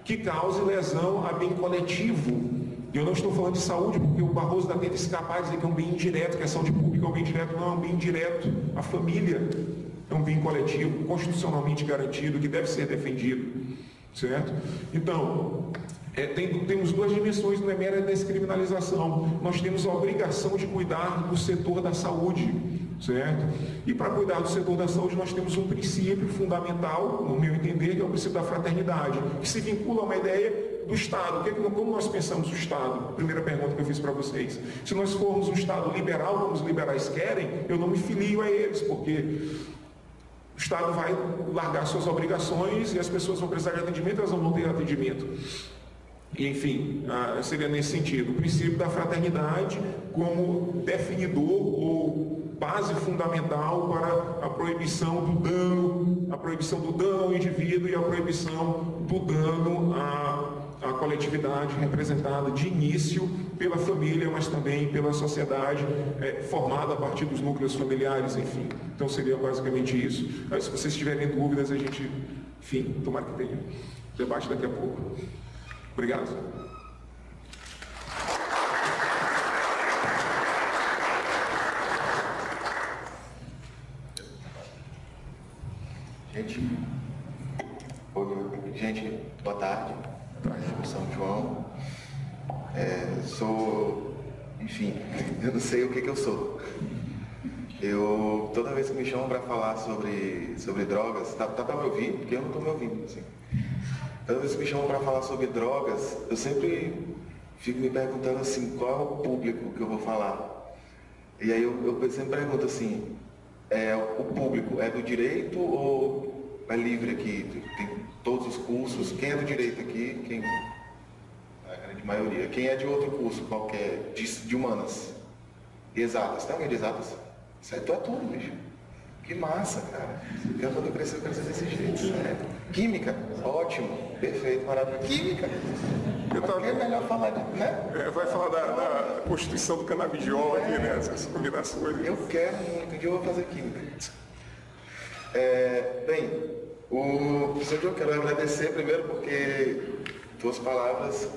que cause lesão a bem coletivo. Eu não estou falando de saúde, porque o Barroso dá tenta escapar e dizer que é um bem indireto, que a saúde pública é um bem direto. Não, é um bem indireto. A família é um bem coletivo, constitucionalmente garantido, que deve ser defendido, certo? Então, temos duas dimensões, não é mera descriminalização. Nós temos a obrigação de cuidar do setor da saúde, certo? E para cuidar do setor da saúde, nós temos um princípio fundamental, no meu entender, que é o princípio da fraternidade, que se vincula a uma ideia do Estado. Como nós pensamos o Estado? Primeira pergunta que eu fiz para vocês. Se nós formos um Estado liberal, como os liberais querem, eu não me filio a eles, porque o Estado vai largar suas obrigações e as pessoas vão precisar de atendimento, elas não vão ter atendimento. E, enfim, seria nesse sentido. O princípio da fraternidade como definidor ou base fundamental para a proibição do dano ao indivíduo e a proibição do dano à coletividade representada de início pela família, mas também pela sociedade formada a partir dos núcleos familiares, enfim. Então seria basicamente isso. Mas, se vocês tiverem dúvidas, a gente, enfim, tomara que tenha debate daqui a pouco. Obrigado. Gente, boa tarde. São João. Enfim, eu não sei o que eu sou. Toda vez que me chamam para falar sobre drogas, tá para me ouvir? Porque eu não estou me ouvindo, assim. Toda vez que me chamam para falar sobre drogas, eu sempre fico me perguntando assim, qual é o público que eu vou falar? E aí eu sempre pergunto assim, o público é do direito ou é livre aqui? Tem todos os cursos, quem é do direito aqui? Quem? A grande maioria. Quem é de outro curso qualquer, de humanas? Exatas. Tem alguém de exatas? Isso aí tu é tudo, bicho. Que massa, cara. Eu quando eu crescer desse jeito. Química, ótimo, perfeito, maravilhoso. Química. É melhor falar de, né? Vai falar da constituição do canabidiol aqui, né? Essas combinações. Eu quero muito, um dia eu vou fazer química. Professor, eu quero agradecer primeiro porque tuas palavras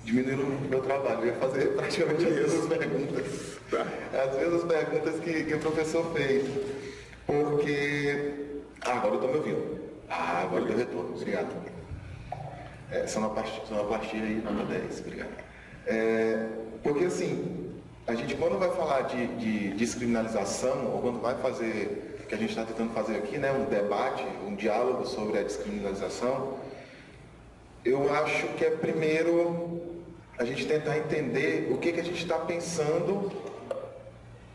diminuíram o meu trabalho. Eu ia fazer praticamente as mesmas perguntas. As mesmas perguntas que o professor fez. Porque... agora eu estou me ouvindo. Agora deu retorno. Obrigado. Sonoplastia aí, nota 10, obrigado. Porque assim, a gente quando vai falar de descriminalização, ou quando vai fazer, o que a gente está tentando fazer aqui, né, um debate, um diálogo sobre a descriminalização, eu acho que é primeiro a gente tentar entender o que a gente está pensando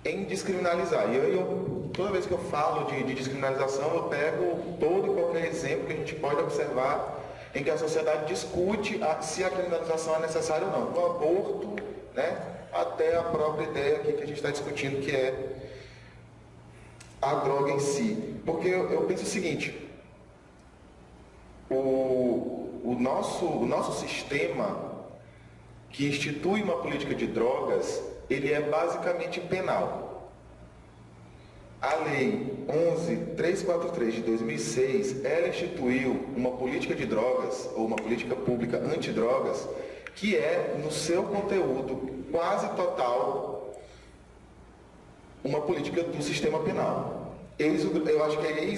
em descriminalizar. E aí, toda vez que eu falo de descriminalização, eu pego todo e qualquer exemplo que a gente pode observar em que a sociedade discute se a criminalização é necessária ou não. Do aborto, né, até a própria ideia aqui que a gente está discutindo, que é a droga em si. Porque eu penso o seguinte, o nosso sistema que institui uma política de drogas, ele é basicamente penal. A Lei 11.343 de 2006, ela instituiu uma política de drogas, ou uma política pública antidrogas, que é, no seu conteúdo quase total, uma política do sistema penal. Eu acho que é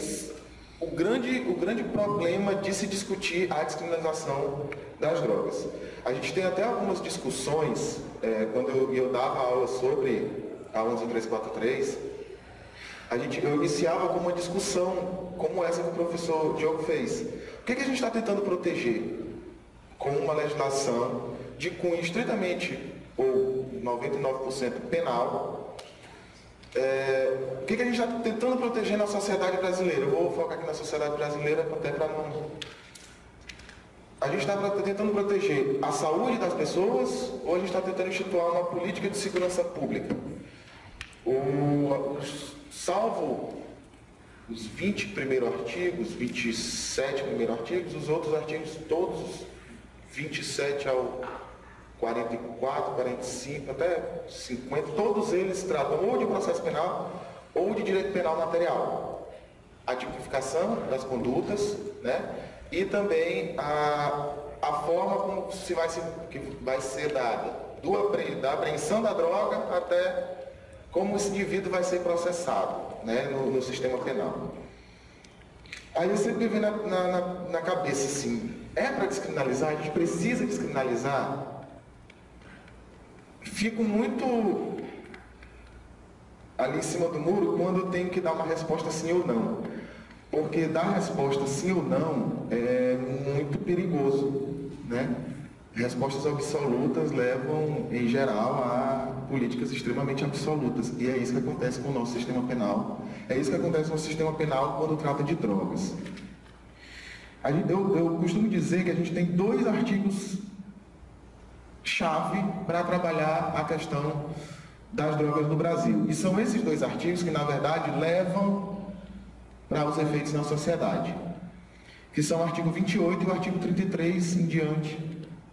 o grande problema de se discutir a descriminalização das drogas. A gente tem até algumas discussões, quando eu dava aula sobre a 11.343, eu iniciava com uma discussão como essa que o professor Diogo fez. O que a gente está tentando proteger com uma legislação de cunho estritamente ou 99% penal? O que a gente está tentando proteger na sociedade brasileira? Eu vou focar aqui na sociedade brasileira até para não... A gente está tentando proteger a saúde das pessoas ou a gente está tentando instituir uma política de segurança pública? Salvo os 20 primeiros artigos, 27 primeiros artigos, os outros artigos todos, 27 ao 44, 45, até 50, todos eles tratam ou de processo penal ou de direito penal material. A tipificação das condutas, né? E também a forma como que vai ser dada, da apreensão da droga até como esse indivíduo vai ser processado, né, no sistema penal. Aí eu sempre me vem na cabeça assim, para descriminalizar? A gente precisa descriminalizar? Fico muito ali em cima do muro quando eu tenho que dar uma resposta sim ou não. Porque dar resposta sim ou não é muito perigoso, né? Respostas absolutas levam, em geral, a políticas extremamente absolutas. E é isso que acontece com o nosso sistema penal. É isso que acontece no nosso sistema penal quando trata de drogas. Eu costumo dizer que a gente tem 2 artigos-chave para trabalhar a questão das drogas no Brasil. E são esses 2 artigos que, na verdade, levam para os efeitos na sociedade, que são o artigo 28 e o artigo 33 em diante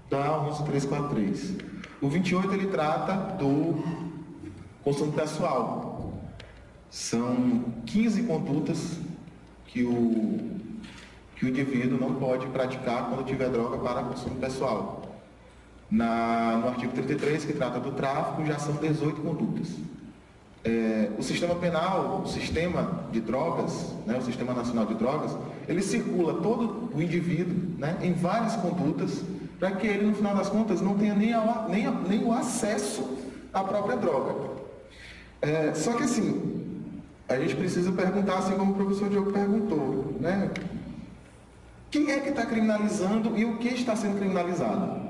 da 11.343. O 28 ele trata do consumo pessoal. São 15 condutas que o indivíduo não pode praticar quando tiver droga para consumo pessoal. No artigo 33, que trata do tráfico, já são 18 condutas. O sistema penal, o sistema de drogas, né, o Sistema Nacional de Drogas, ele circula todo o indivíduo, né, em várias condutas, para que ele, no final das contas, não tenha nem o acesso à própria droga. Só que assim, a gente precisa perguntar, assim como o professor Diogo perguntou, né, quem é que está criminalizando e o que está sendo criminalizado?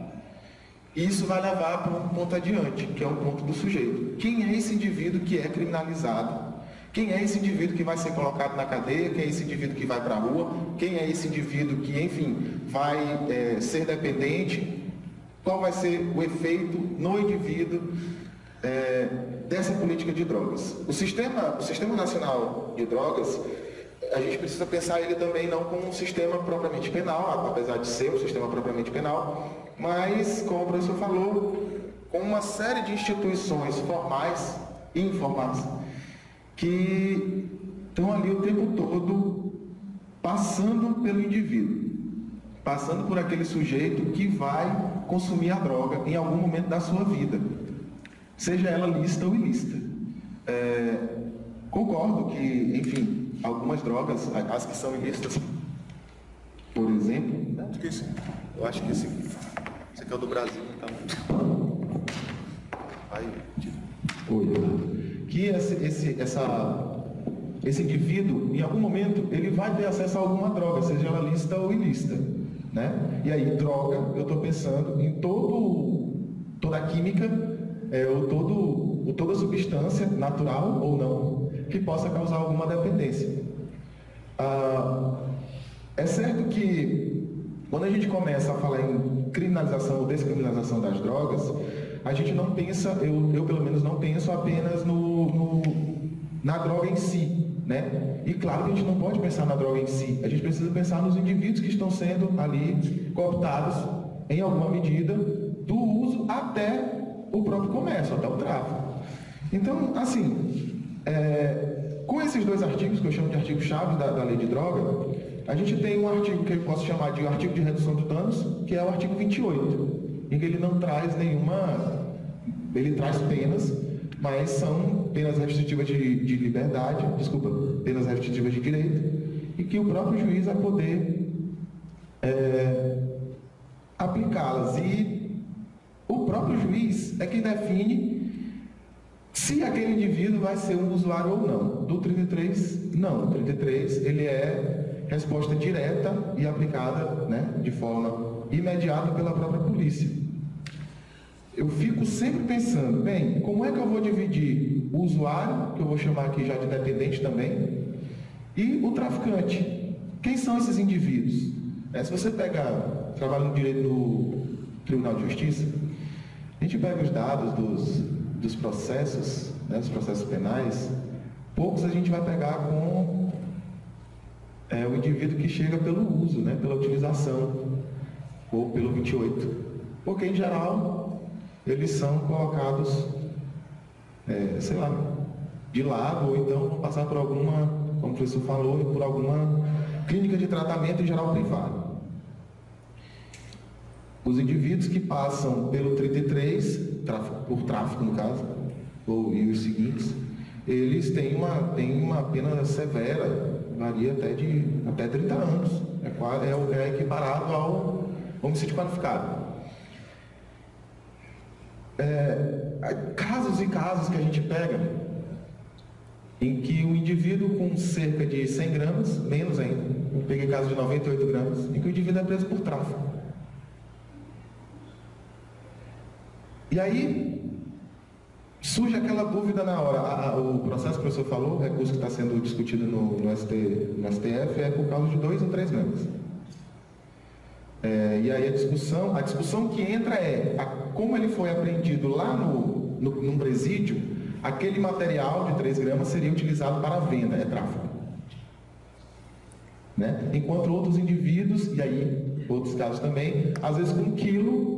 E isso vai levar para um ponto adiante, que é o ponto do sujeito. Quem é esse indivíduo que é criminalizado? Quem é esse indivíduo que vai ser colocado na cadeia? Quem é esse indivíduo que vai para a rua? Quem é esse indivíduo que, enfim, vai ser dependente? Qual vai ser o efeito no indivíduo dessa política de drogas? O Sistema Nacional de Drogas, a gente precisa pensar ele também não como um sistema propriamente penal, apesar de ser um sistema propriamente penal, mas, como o professor falou, com uma série de instituições formais e informais que estão ali o tempo todo passando pelo indivíduo, passando por aquele sujeito que vai consumir a droga em algum momento da sua vida, seja ela lícita ou ilícita. Concordo que, enfim, algumas drogas, as que são ilícitas, por exemplo, que sim. Eu acho que sim. Esse aqui é o do Brasil, então. Aí, Oi. Que esse indivíduo, em algum momento, ele vai ter acesso a alguma droga, seja ela lícita ou ilícita, né? E aí, droga, eu estou pensando em toda a química, ou toda substância, natural ou não, que possa causar alguma dependência. É certo que, quando a gente começa a falar em criminalização ou descriminalização das drogas, a gente não pensa, eu pelo menos não penso apenas na droga em si, né? E claro que a gente não pode pensar na droga em si, a gente precisa pensar nos indivíduos que estão sendo ali cooptados, em alguma medida, do uso até o próprio comércio, até o tráfico. Então, assim, com esses dois artigos, que eu chamo de artigos-chave da lei de droga, a gente tem um artigo que eu posso chamar de artigo de redução de danos, que é o artigo 28, em que ele não traz ele traz penas, mas são penas restritivas de liberdade, penas restritivas de direito, e que o próprio juiz vai poder aplicá-las. E o próprio juiz é que define se aquele indivíduo vai ser um usuário ou não. Do 33, não. O 33, ele é resposta direta e aplicada, né, de forma imediata pela própria polícia. Eu fico sempre pensando, bem, como é que eu vou dividir o usuário, que eu vou chamar aqui já de dependente também, e o traficante? Quem são esses indivíduos? Se você trabalha no direito do Tribunal de Justiça, a gente pega os dados dos processos, né, dos processos penais, poucos a gente vai pegar com o indivíduo que chega pelo uso, né, pela utilização, ou pelo 28. Porque, em geral, eles são colocados, de lado, ou então vão passar por alguma, como o professor falou, por alguma clínica de tratamento, em geral, privado. Os indivíduos que passam pelo 33, por tráfico no caso, e os seguintes, eles têm uma pena severa, varia até 30 anos, é equiparado ao homicídio qualificado. Casos e casos que a gente pega em que o indivíduo com cerca de 100 gramas, menos ainda, eu peguei caso de 98 gramas, em que o indivíduo é preso por tráfico. E aí surge aquela dúvida na hora. O processo que o professor falou, o recurso que está sendo discutido no STF é por causa de 2 ou 3 gramas. E aí a discussão que entra como ele foi apreendido lá num presídio, aquele material de 3 gramas seria utilizado para venda, tráfico. Né? Enquanto outros indivíduos, e aí outros casos também, às vezes com 1 quilo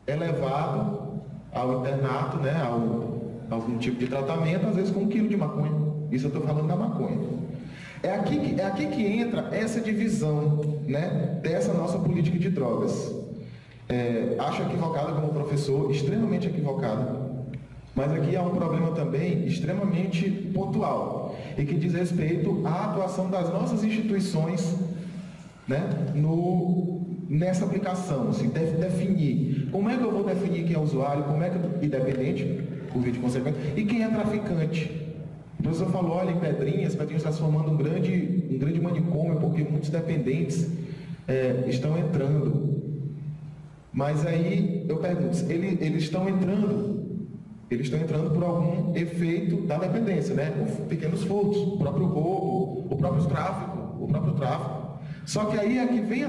é levado ao internato, né, a algum tipo de tratamento, às vezes com 1 quilo de maconha. Isso eu estou falando da maconha. É aqui que entra essa divisão, né, dessa nossa política de drogas. Acho equivocada como professor, extremamente equivocada, mas aqui há um problema também extremamente pontual, e que diz respeito à atuação das nossas instituições, né, nessa aplicação, assim, definir. Como é que eu vou definir quem é usuário, independente, por via de consequência, e quem é traficante? O professor falou, olha, em Pedrinhas está se formando um grande manicômio, porque muitos dependentes estão entrando. Mas aí, eu pergunto, eles estão entrando por algum efeito da dependência, né? Pequenos furtos, o próprio roubo, o próprio tráfico. Só que aí é que vem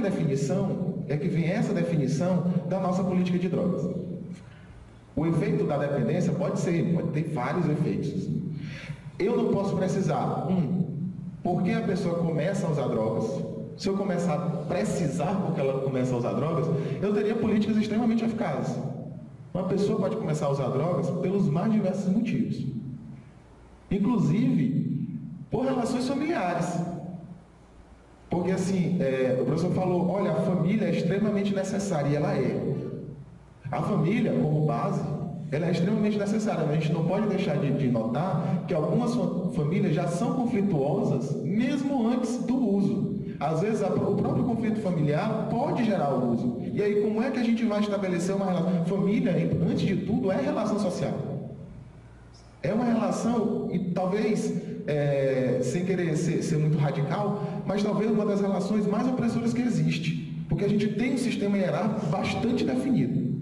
essa definição da nossa política de drogas. O efeito da dependência pode ter vários efeitos. Eu não posso precisar, por que a pessoa começa a usar drogas? Se eu começar a precisar porque ela começa a usar drogas, eu teria políticas extremamente eficazes. Uma pessoa pode começar a usar drogas pelos mais diversos motivos. Inclusive, por relações familiares. Porque assim, o professor falou, olha, a família é extremamente necessária, e ela é. A família, como base, ela é extremamente necessária, mas a gente não pode deixar de notar que algumas famílias já são conflituosas mesmo antes do uso. às vezes o próprio conflito familiar pode gerar o uso. E aí como é que a gente vai estabelecer uma relação? Família, antes de tudo, é relação social. É uma relação, e talvez, sem querer ser muito radical, mas talvez uma das relações mais opressoras que existe. Porque a gente tem um sistema hierárquico bastante definido.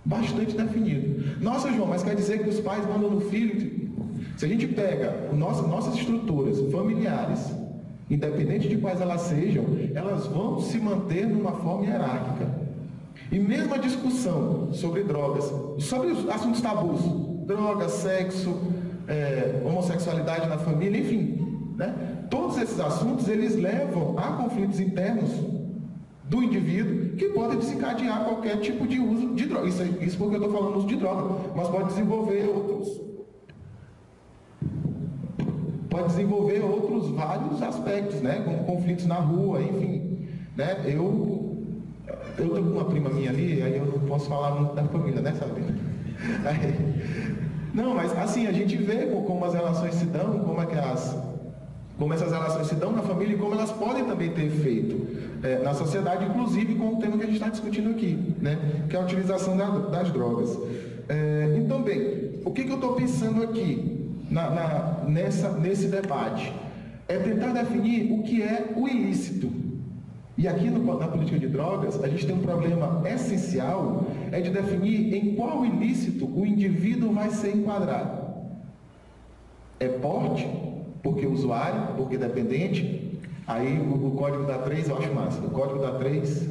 Bastante definido. Nossa, João, mas quer dizer que os pais mandam no filho? Se a gente pega nossas estruturas familiares, independente de quais elas sejam, elas vão se manter numa forma hierárquica. E mesmo a discussão sobre drogas, sobre os assuntos tabus, drogas, sexo, homossexualidade na família, enfim, né? Todos esses assuntos, eles levam a conflitos internos do indivíduo que pode desencadear qualquer tipo de uso de droga. Isso porque eu estou falando uso de droga, mas pode desenvolver outros vários aspectos, né? Como conflitos na rua, enfim, né? Eu tenho uma prima minha ali, aí eu não posso falar muito da família, né, sabe? Não, mas assim, a gente vê como as relações se dão, como essas relações se dão na família e como elas podem também ter efeito na sociedade, inclusive com o tema que a gente está discutindo aqui, né? Que é a utilização das drogas. Então, bem, o que eu estou pensando aqui nesse debate? É tentar definir o que é o ilícito. E aqui na política de drogas, a gente tem um problema essencial, é de definir em qual ilícito o indivíduo vai ser enquadrado. É porte, porque usuário, porque dependente. Aí o código dá 3, eu acho massa. O código dá 3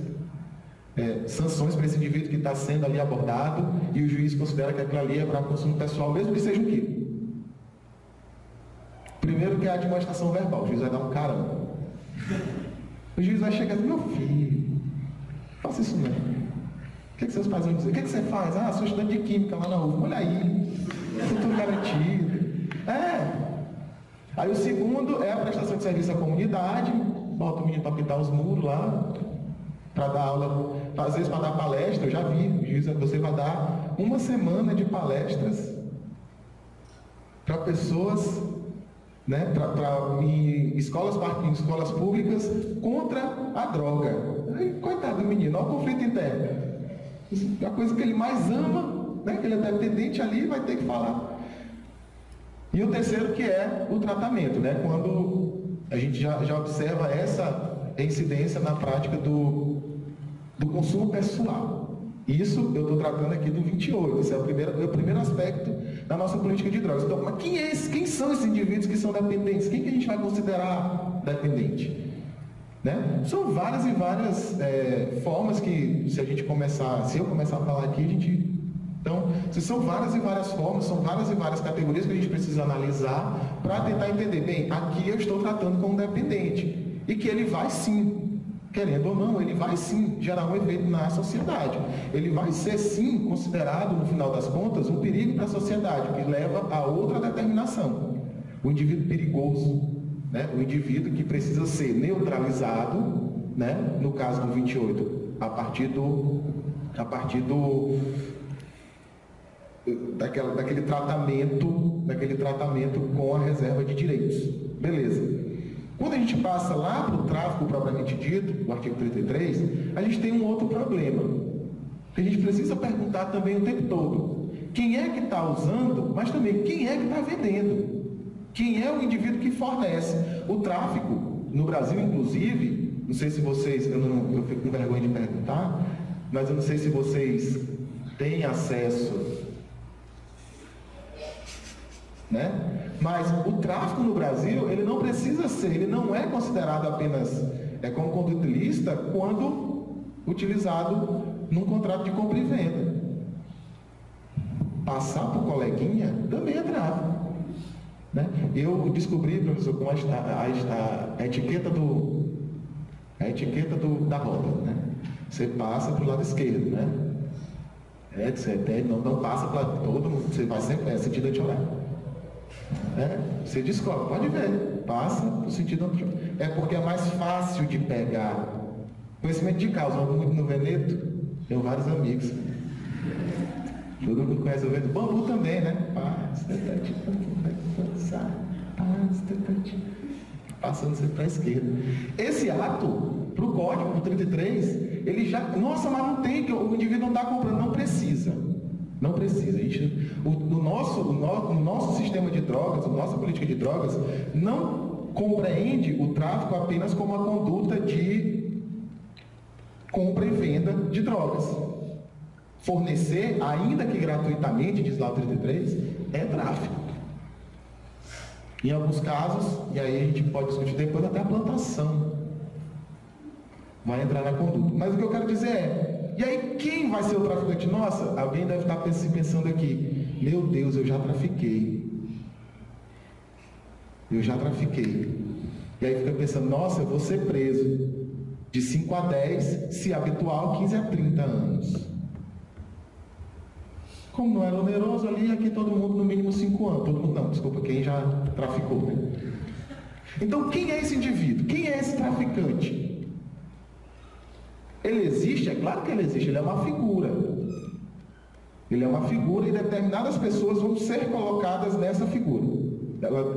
sanções para esse indivíduo que está sendo ali abordado e o juiz considera que aquilo ali é para consumo pessoal, mesmo que seja um quilo. Primeiro que é a demonstração verbal, o juiz vai dar um caramba. O juiz vai chegar e dizer, meu filho, faça isso não. O que seus pais vão dizer? O que você faz? Ah, sou estudante de química lá na UFM. Olha aí, futuro garantido. Aí o segundo é a prestação de serviço à comunidade, bota o menino para pintar os muros lá, para dar aula, às vezes para dar palestra, eu já vi, o juiz, você vai dar uma semana de palestras para pessoas, né, em escolas públicas contra a droga. Aí, coitado do menino, olha o conflito interno. A coisa que ele mais ama, né, que ele é dependente ali, vai ter que falar. E o terceiro que é o tratamento, né? Quando a gente já observa essa incidência na prática do consumo pessoal. Isso eu estou tratando aqui do 28, esse é o primeiro aspecto da nossa política de drogas. Então, mas quem são esses indivíduos que são dependentes? Quem que a gente vai considerar dependente? Né? São várias e várias formas que, se eu começar a falar aqui, Então, são várias e várias formas, são várias e várias categorias que a gente precisa analisar para tentar entender, bem, aqui eu estou tratando com um dependente e que ele vai sim, querendo ou não, ele vai sim gerar um efeito na sociedade. Ele vai ser sim considerado, no final das contas, um perigo para a sociedade, que leva a outra determinação. O indivíduo perigoso, né? O indivíduo que precisa ser neutralizado, né? No caso do 28, a partir daquele tratamento com a reserva de direitos. Beleza. Quando a gente passa lá para o tráfico propriamente dito, o artigo 33, a gente tem um outro problema, que a gente precisa perguntar também o tempo todo. Quem é que está usando, mas também quem é que está vendendo? Quem é o indivíduo que fornece? O tráfico, no Brasil inclusive, não sei se vocês, eu fico com vergonha de perguntar, mas eu não sei se vocês têm acesso, né? Mas o tráfico no Brasil, ele não precisa ser, ele não é considerado apenas como conduta ilícita quando utilizado num contrato de compra e venda. Passar para o coleguinha também é tráfico, né? Eu descobri, professor, com a etiqueta da roda, né? Você passa para o lado esquerdo, né? Não passa para todo mundo, você vai sempre sentido anti-horário. Você descobre, pode ver, passa no sentido anti-horário. É porque é mais fácil de pegar. Conhecimento de causa, ando muito no Veneto, tenho vários amigos. Todo mundo conhece o Veneto. Bambu também, né? passando sempre para a esquerda. Esse ato, para o código, para o 33, ele já... Nossa, mas não tem, o indivíduo não está comprando. Não precisa. Não precisa. No nosso sistema de drogas, a nossa política de drogas, não compreende o tráfico apenas como uma conduta de compra e venda de drogas. Fornecer, ainda que gratuitamente, diz lá o 33, é tráfico. Em alguns casos, e aí a gente pode discutir depois, até a plantação vai entrar na conduta. Mas o que eu quero dizer é, e aí quem vai ser o traficante? Nossa, alguém deve estar pensando aqui, meu Deus, eu já trafiquei. E aí fica pensando, nossa, eu vou ser preso de 5 a 10, se habitual, 15 a 30 anos. Como não era oneroso ali, aqui todo mundo no mínimo 5 anos. Todo mundo não, desculpa, quem já traficou, né? Então, quem é esse indivíduo? Quem é esse traficante? Ele existe? É claro que ele existe, ele é uma figura. Ele é uma figura e determinadas pessoas vão ser colocadas nessa figura.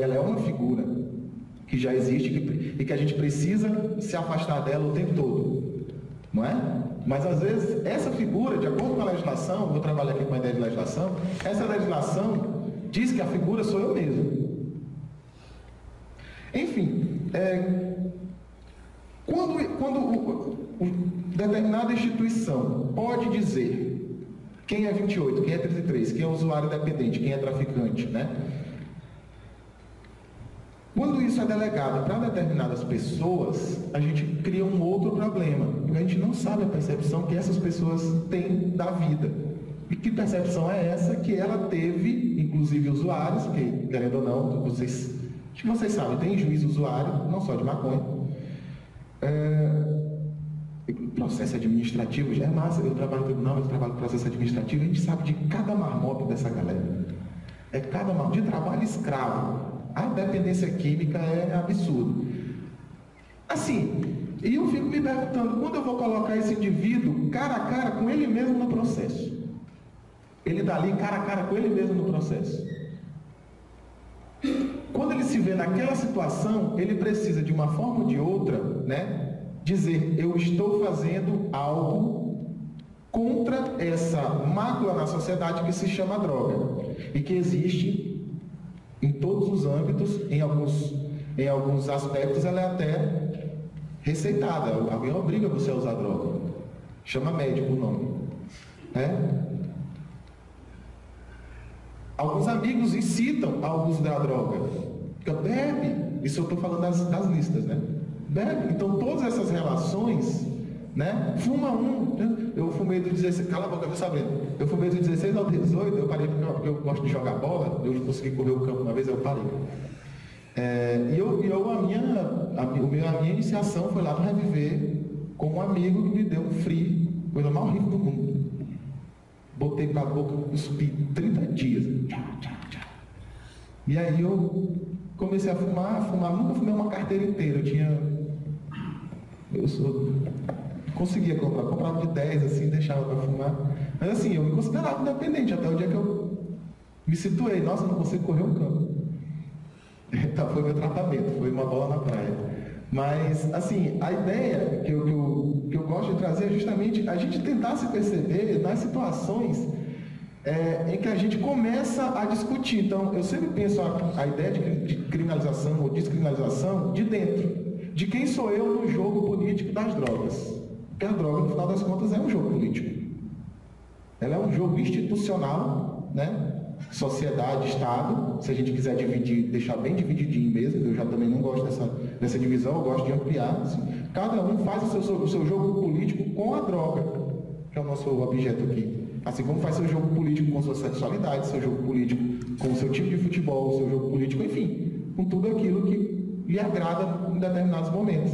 Ela é uma figura que já existe e que a gente precisa se afastar dela o tempo todo. Não é? Mas às vezes essa figura, de acordo com a legislação, vou trabalhar aqui com a ideia de legislação, essa legislação diz que a figura sou eu mesmo. Enfim, quando determinada instituição pode dizer quem é 28, quem é 33, quem é usuário dependente, quem é traficante, né? Quando isso é delegado para determinadas pessoas, a gente cria um outro problema, porque a gente não sabe a percepção que essas pessoas têm da vida. E que percepção é essa que ela teve, inclusive usuários, que, querendo ou não, vocês sabem, tem juiz usuário, não só de maconha. Processo administrativo já é massa, eu trabalho no tribunal, eu trabalho no processo administrativo, a gente sabe de cada marmota dessa galera. É cada marmota de trabalho escravo. A dependência química é absurdo. Assim, e eu fico me perguntando, quando eu vou colocar esse indivíduo cara a cara com ele mesmo no processo? Ele está ali cara a cara com ele mesmo no processo. Quando ele se vê naquela situação, ele precisa de uma forma ou de outra, né, dizer, eu estou fazendo algo contra essa mácula na sociedade que se chama droga e que existe em todos os âmbitos, em alguns aspectos ela é até receitada, alguém obriga você a usar droga, chama médico o nome, né? Alguns amigos incitam ao uso da droga, bebe, isso eu estou falando das listas, né? Bebe, então todas essas relações, né? Fuma eu fumei do 16, cala a boca, viu, Sabrina? Eu fumei do 16 ao 18, eu parei porque eu gosto de jogar bola, eu consegui correr o campo uma vez, eu parei. A minha iniciação foi lá no Reviver com um amigo que me deu um free, coisa mais horrível do mundo. Botei pra boca, cuspi 30 dias. E aí eu comecei a fumar, nunca fumei uma carteira inteira, conseguia comprava de 10, assim, deixava para fumar. Mas assim, eu me considerava independente, até o dia que eu me situei, nossa, não consigo correr um campo. Então, foi meu tratamento, foi uma bola na praia. Mas, assim, a ideia que eu gosto de trazer é justamente a gente tentar se perceber nas situações em que a gente começa a discutir. Então, eu sempre penso a ideia de criminalização ou descriminalização de dentro. De quem sou eu no jogo político das drogas. Porque a droga, no final das contas, é um jogo político. Ela é um jogo institucional, né? Sociedade, Estado, se a gente quiser dividir, deixar bem divididinho mesmo, eu já também não gosto dessa divisão, eu gosto de ampliar. Assim. Cada um faz o seu jogo político com a droga, que é o nosso objeto aqui. Assim como faz seu jogo político com sua sexualidade, seu jogo político com o seu time de futebol, seu jogo político, enfim, com tudo aquilo que lhe agrada em determinados momentos.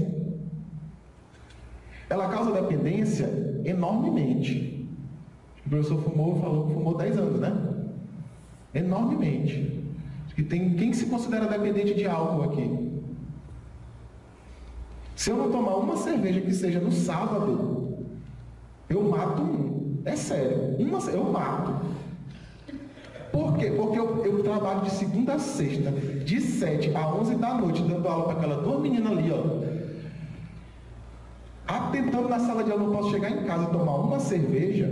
Ela causa dependência enormemente. O professor falou que fumou 10 anos, né? Enormemente. E tem quem se considera dependente de álcool aqui? Se eu não tomar uma cerveja que seja no sábado, eu mato um. É sério. Eu mato. Por quê? Porque eu trabalho de segunda a sexta, de 7 a 11 da noite, dando aula para aquelas 2 meninas ali, ó. Atentando na sala de aula, eu não posso chegar em casa e tomar uma cerveja.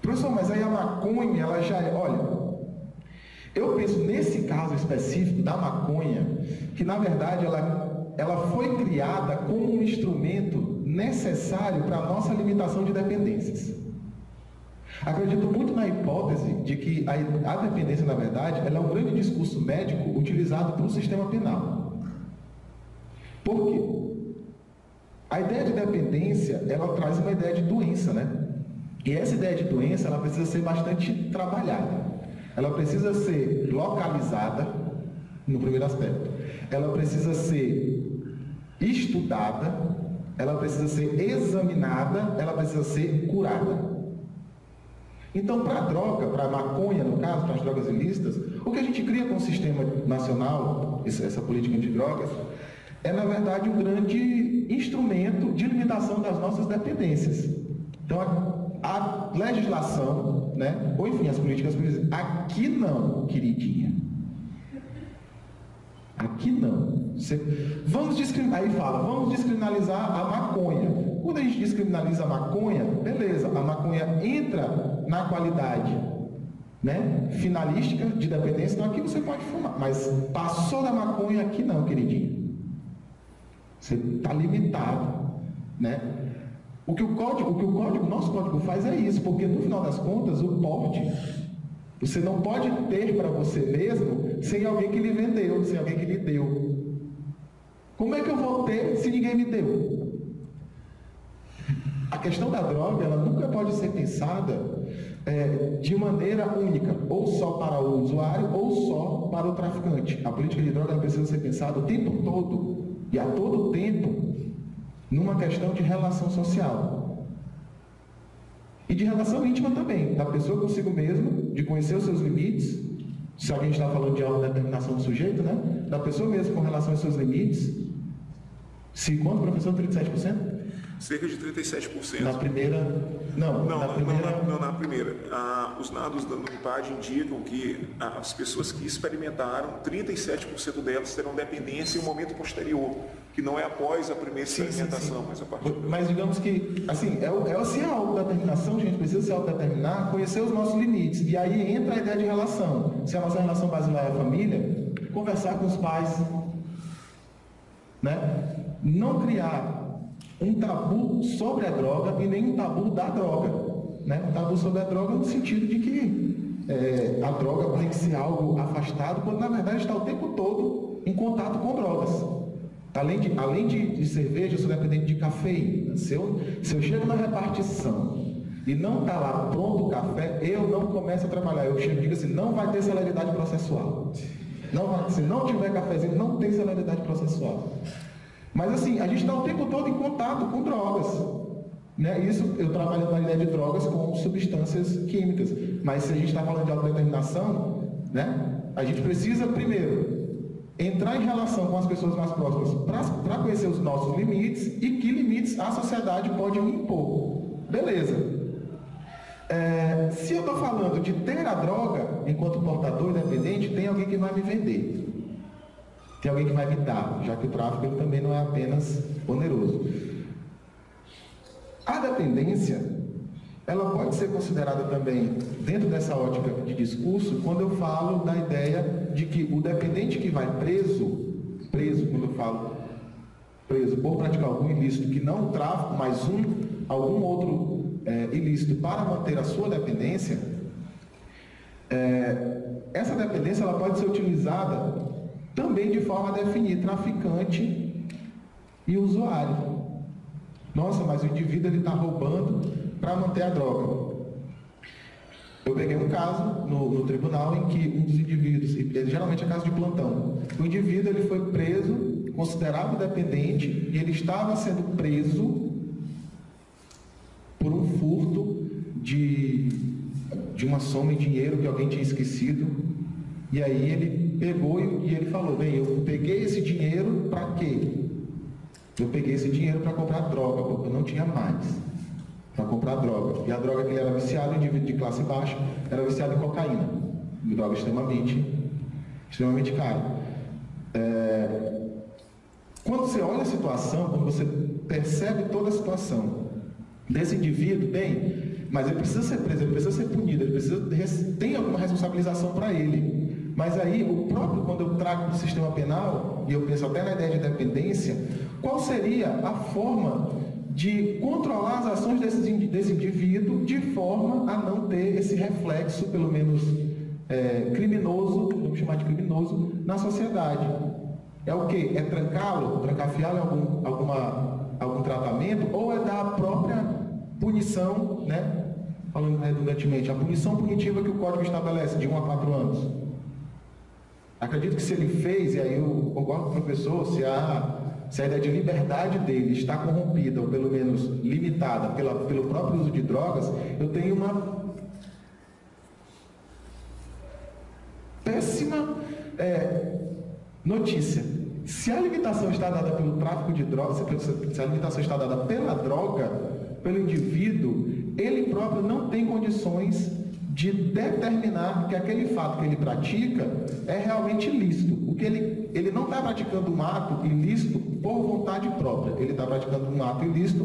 Professor, mas aí a maconha, ela já é... Olha, eu penso nesse caso específico da maconha, que na verdade ela foi criada como um instrumento necessário para a nossa limitação de dependências. Acredito muito na hipótese de que a dependência, na verdade, ela é um grande discurso médico utilizado pelo sistema penal. Por quê? A ideia de dependência, ela traz uma ideia de doença, né? E essa ideia de doença, ela precisa ser bastante trabalhada. Ela precisa ser localizada, no primeiro aspecto. Ela precisa ser estudada, ela precisa ser examinada, ela precisa ser curada. Então, para a droga, para a maconha, no caso, para as drogas ilícitas, o que a gente cria com o sistema nacional, essa política de drogas, é, na verdade, um grande instrumento de limitação das nossas dependências. Então, a legislação, né, ou enfim, as políticas públicas, aqui não, queridinha. Aqui não. Vamos descriminalizar a maconha. Quando a gente descriminaliza a maconha, beleza, a maconha entra na qualidade, né, finalística de dependência, então aqui você pode fumar, mas passou da maconha, aqui não, queridinho. Você está limitado, né? O que o nosso código faz é isso, porque no final das contas, o porte, você não pode ter para você mesmo sem alguém que lhe vendeu, sem alguém que lhe deu. Como é que eu vou ter se ninguém me deu? A questão da droga, ela nunca pode ser pensada de maneira única, ou só para o usuário, ou só para o traficante. A política de droga ela precisa ser pensada o tempo todo, e a todo tempo, numa questão de relação social. E de relação íntima também, da pessoa consigo mesmo, de conhecer os seus limites, se alguém está falando de autodeterminação do sujeito, né? Da pessoa mesmo com relação aos seus limites. Se quanto, professor? 37%? Cerca de 37%. Na primeira... Na primeira. Os dados do IPAD indicam que as pessoas que experimentaram, 37% delas terão dependência em um momento posterior, que não é após a primeira experimentação, mas a partir... Mas digamos que, assim, se a autodeterminação, a gente precisa se autodeterminar, conhecer os nossos limites, e aí entra a ideia de relação. Se a nossa relação basilar é a família, conversar com os pais, né? Não criar um tabu sobre a droga e nem um tabu da droga, né? Um tabu sobre a droga no sentido de que a droga tem que ser algo afastado, quando na verdade está o tempo todo em contato com drogas. Além de cerveja, eu sou dependente de cafeína. Se eu chego na repartição e não está lá pronto o café, eu não começo a trabalhar. Eu chego e digo assim, não vai ter celeridade processual. Se não tiver cafezinho, não tem celeridade processual. Mas assim, a gente está o tempo todo em contato com drogas, né? Isso eu trabalho na ideia de drogas com substâncias químicas. Mas se a gente está falando de autodeterminação, né? A gente precisa primeiro entrar em relação com as pessoas mais próximas para conhecer os nossos limites e que limites a sociedade pode me impor. Beleza. Se eu estou falando de ter a droga enquanto portador independente, tem alguém que vai me vender. Tem alguém que vai me dar, já que o tráfico ele também não é apenas oneroso. A dependência, ela pode ser considerada também, dentro dessa ótica de discurso, quando eu falo da ideia de que o dependente que vai preso, quando eu falo preso por praticar algum ilícito, que não o tráfico, mas algum outro ilícito para manter a sua dependência, essa dependência ela pode ser utilizada também de forma a definir traficante e usuário. Nossa, mas o indivíduo está roubando para manter a droga. Eu peguei um caso no tribunal em que um dos indivíduos, geralmente é caso de plantão, o indivíduo ele foi preso, considerado dependente, e ele estava sendo preso por um furto de uma soma em dinheiro que alguém tinha esquecido. E aí ele pegou e ele falou, bem, eu peguei esse dinheiro para quê? Eu peguei esse dinheiro para comprar droga, porque eu não tinha mais para comprar droga. E a droga que ele era viciado, o indivíduo de classe baixa, era viciado em cocaína. Uma droga extremamente cara. Quando você olha a situação, quando você percebe toda a situação desse indivíduo, bem, mas ele precisa ser preso, ele precisa ser punido, ele tem alguma responsabilização para ele. Mas aí, quando eu trago para o sistema penal, e eu penso até na ideia de dependência, qual seria a forma de controlar as ações desse indivíduo de forma a não ter esse reflexo, pelo menos criminoso, vamos chamar de criminoso, na sociedade? É o quê? É trancá-lo, trancafiá-lo em algum tratamento, ou é dar a própria punição, né? Falando redundantemente, a punição punitiva que o Código estabelece, de 1 a 4 anos. Acredito que se ele fez, e aí eu concordo com o professor, se a ideia de liberdade dele está corrompida, ou pelo menos limitada pelo próprio uso de drogas, eu tenho uma péssima notícia. Se a limitação está dada pelo tráfico de drogas, se a limitação está dada pela droga, pelo indivíduo, ele próprio não tem condições de determinar que aquele fato que ele pratica é realmente ilícito. Porque ele não está praticando um ato ilícito por vontade própria, ele está praticando um ato ilícito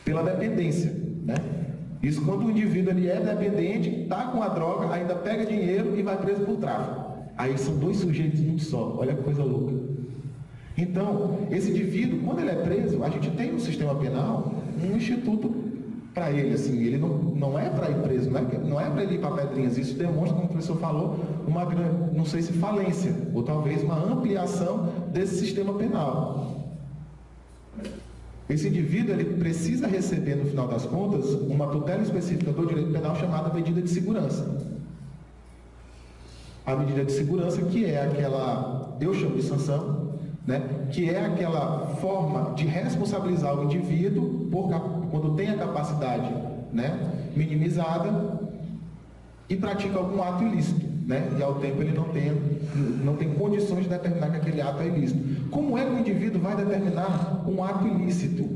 pela dependência, né? Isso quando o indivíduo ele é dependente, está com a droga, ainda pega dinheiro e vai preso por tráfico. Aí são dois sujeitos muito só, olha que coisa louca. Então, esse indivíduo, quando ele é preso, a gente tem no sistema penal um instituto para ele, assim, ele não é para ir preso, não é para ele ir para Pedrinhas. Isso demonstra, como o professor falou, uma grande, não sei se falência, ou talvez uma ampliação desse sistema penal. Esse indivíduo, ele precisa receber, no final das contas, uma tutela específica do direito penal chamada medida de segurança. A medida de segurança, que é aquela, eu chamo de sanção, né, que é aquela forma de responsabilizar o indivíduo quando tem a capacidade, né, minimizada e pratica algum ato ilícito, né, e ao tempo ele não tem condições de determinar que aquele ato é ilícito. Como é que o indivíduo vai determinar um ato ilícito?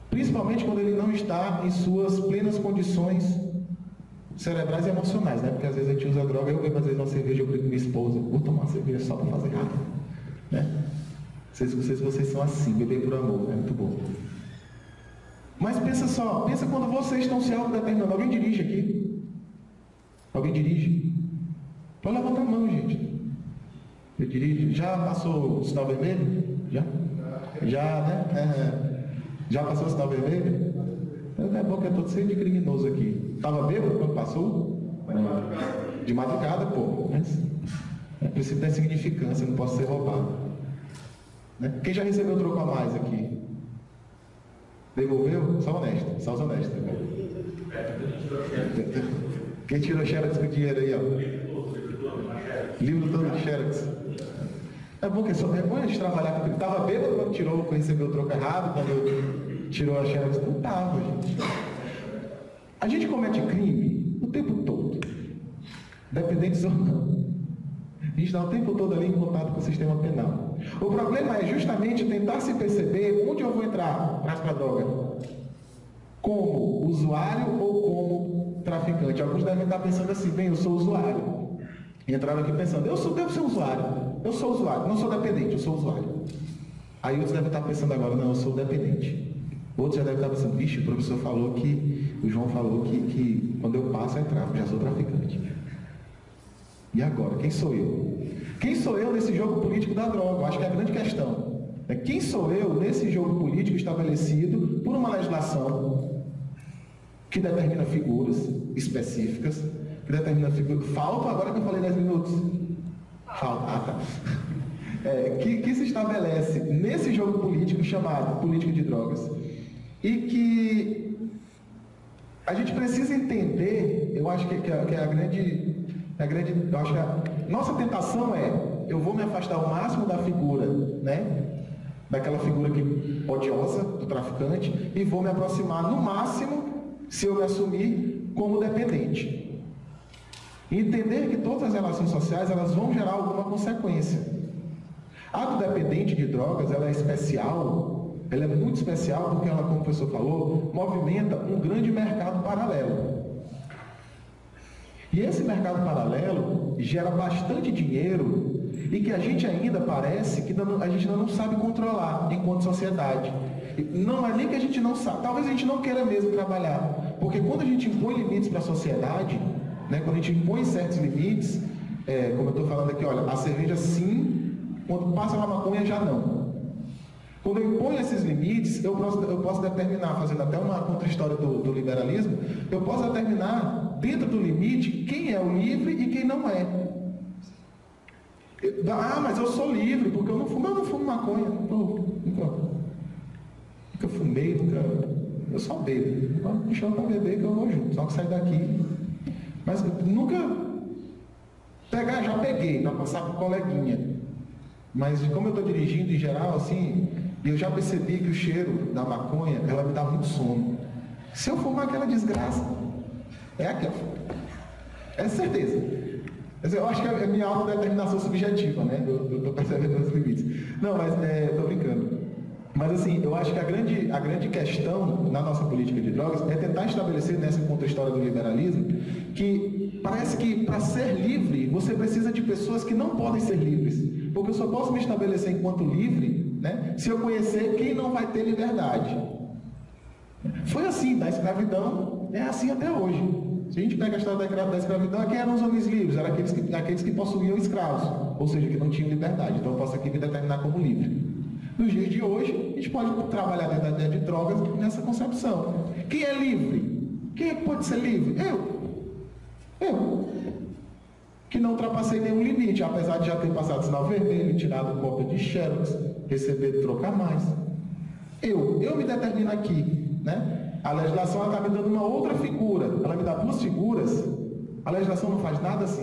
Principalmente quando ele não está em suas plenas condições cerebrais e emocionais, né? Porque às vezes a gente usa droga, eu bebo às vezes uma cerveja, eu brigo com minha esposa, vou tomar uma cerveja só para fazer raiva, né? Não sei se vocês são assim, beber por amor, é muito bom. Mas pensa quando vocês estão se autodeterminando. Alguém dirige aqui? Alguém dirige? Pode levantar a mão, gente. Eu dirijo. Já passou o sinal vermelho? Já? Já, né? Já passou o sinal vermelho? É bom que eu estou cheio de criminoso aqui. Estava bêbado quando passou? De madrugada, pô. Mas princípio da insignificância, não posso ser roubado. Né? Quem já recebeu troco a mais aqui? Devolveu? Só honesto, só os honestos. Né? Quem tirou xerox com dinheiro aí, ó? Livro todo de xerox. É bom que é bom a gente trabalhar com. Estava bêbado quando recebeu o troco errado, quando tirou a xerox. Não estava, gente. A gente comete crime o tempo todo, dependentes ou não. A gente está o tempo todo ali em contato com o sistema penal. O problema é justamente tentar se perceber onde eu vou entrar para a droga. Como usuário ou como traficante. Alguns devem estar pensando assim, bem, eu sou usuário. E entraram aqui pensando, devo ser usuário. Eu sou usuário, não sou dependente, eu sou usuário. Aí outros devem estar pensando agora, não, eu sou dependente. Outros já devem estar pensando, vixe, o professor falou o João falou que quando eu passo é tráfico, já sou traficante. E agora, quem sou eu? Quem sou eu nesse jogo político da droga? Eu acho que é a grande questão. Quem sou eu nesse jogo político estabelecido por uma legislação que determina figuras específicas, que determina figuras... Falta agora que eu falei 10 minutos. Falta, tá. Que se estabelece nesse jogo político chamado política de drogas e que a gente precisa entender, eu acho que é a grande, eu acho que a nossa tentação eu vou me afastar ao máximo da figura, né, daquela figura odiosa do traficante e vou me aproximar no máximo, se eu me assumir como dependente. E entender que todas as relações sociais, elas vão gerar alguma consequência. A do dependente de drogas, ela é especial ela é muito especial porque ela, como o professor falou, movimenta um grande mercado paralelo. E esse mercado paralelo gera bastante dinheiro e que a gente ainda parece que a gente ainda não sabe controlar enquanto sociedade. Não é nem que a gente não sabe, talvez a gente não queira mesmo trabalhar, porque quando a gente impõe limites para a sociedade, né, quando a gente impõe certos limites, como eu estou falando aqui, olha, a cerveja sim, quando passa na maconha já não. Quando eu imponho esses limites, eu posso determinar, fazendo até uma contra-história do liberalismo, eu posso determinar dentro do limite quem é o livre e quem não é. Mas eu sou livre, porque eu não fumo maconha. Nunca fumei, eu só bebo. Me chama para beber que eu vou junto, só que sair daqui. Mas nunca já peguei, para passar para coleguinha. Mas como eu estou dirigindo em geral, assim, eu já percebi que o cheiro da maconha, ela me dá muito sono. Se eu fumar aquela desgraça, é aquela. É certeza. Eu acho que é a minha autodeterminação subjetiva, né? Eu estou percebendo os limites. Não, mas estou brincando. Mas assim, eu acho que a grande questão na nossa política de drogas é tentar estabelecer nessa contra-história do liberalismo que parece que para ser livre você precisa de pessoas que não podem ser livres, porque eu só posso me estabelecer enquanto livre, né, se eu conhecer quem não vai ter liberdade. Foi assim da escravidão, é assim até hoje. Se a gente pega a história da escravidão, quem eram os homens livres? Eram aqueles que possuíam escravos, ou seja, que não tinham liberdade. Então eu posso aqui me determinar como livre. Nos dias de hoje, a gente pode trabalhar dentro da ideia de drogas nessa concepção. Quem é livre? Quem é que pode ser livre? Eu. Que não ultrapassei nenhum limite, apesar de já ter passado sinal vermelho, tirado cópia de xerox, receber trocar mais. Eu me determino aqui, né? A legislação está me dando uma outra figura. Ela me dá duas figuras. A legislação não faz nada assim.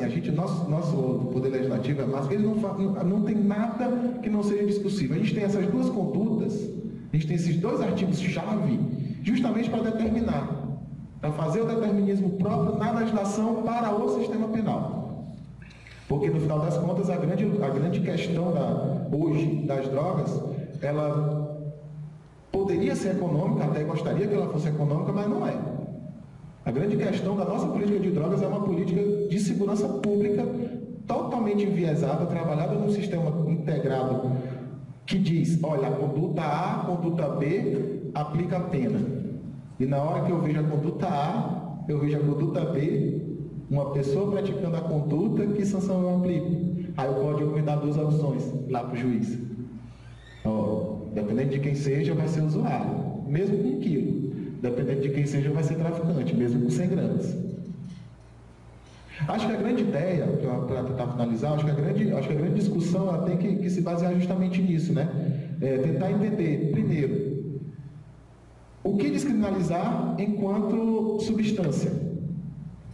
Nosso poder legislativo é mais que ele não tem nada que não seja discussível. A gente tem essas duas condutas, a gente tem esses dois artigos-chave, justamente para determinar, para fazer o determinismo próprio na legislação para o sistema penal. Porque, no final das contas, a grande questão hoje das drogas, ela poderia ser econômica, até gostaria que ela fosse econômica, mas não é. A grande questão da nossa política de drogas é uma política de segurança pública totalmente enviesada, trabalhada num sistema integrado que diz, olha, a conduta A, a conduta B, aplica a pena. E na hora que eu vejo a conduta A, eu vejo a conduta B, uma pessoa praticando a conduta, que sanção eu aplico? Aí o código me dá duas opções lá para o juiz. Dependendo de quem seja, vai ser usuário, mesmo com 1 quilo. Dependendo de quem seja, vai ser traficante, mesmo com 100 gramas. Acho que a grande ideia, para tentar finalizar, acho que a grande discussão ela tem que se basear justamente nisso, né? Tentar entender, primeiro, o que descriminalizar enquanto substância.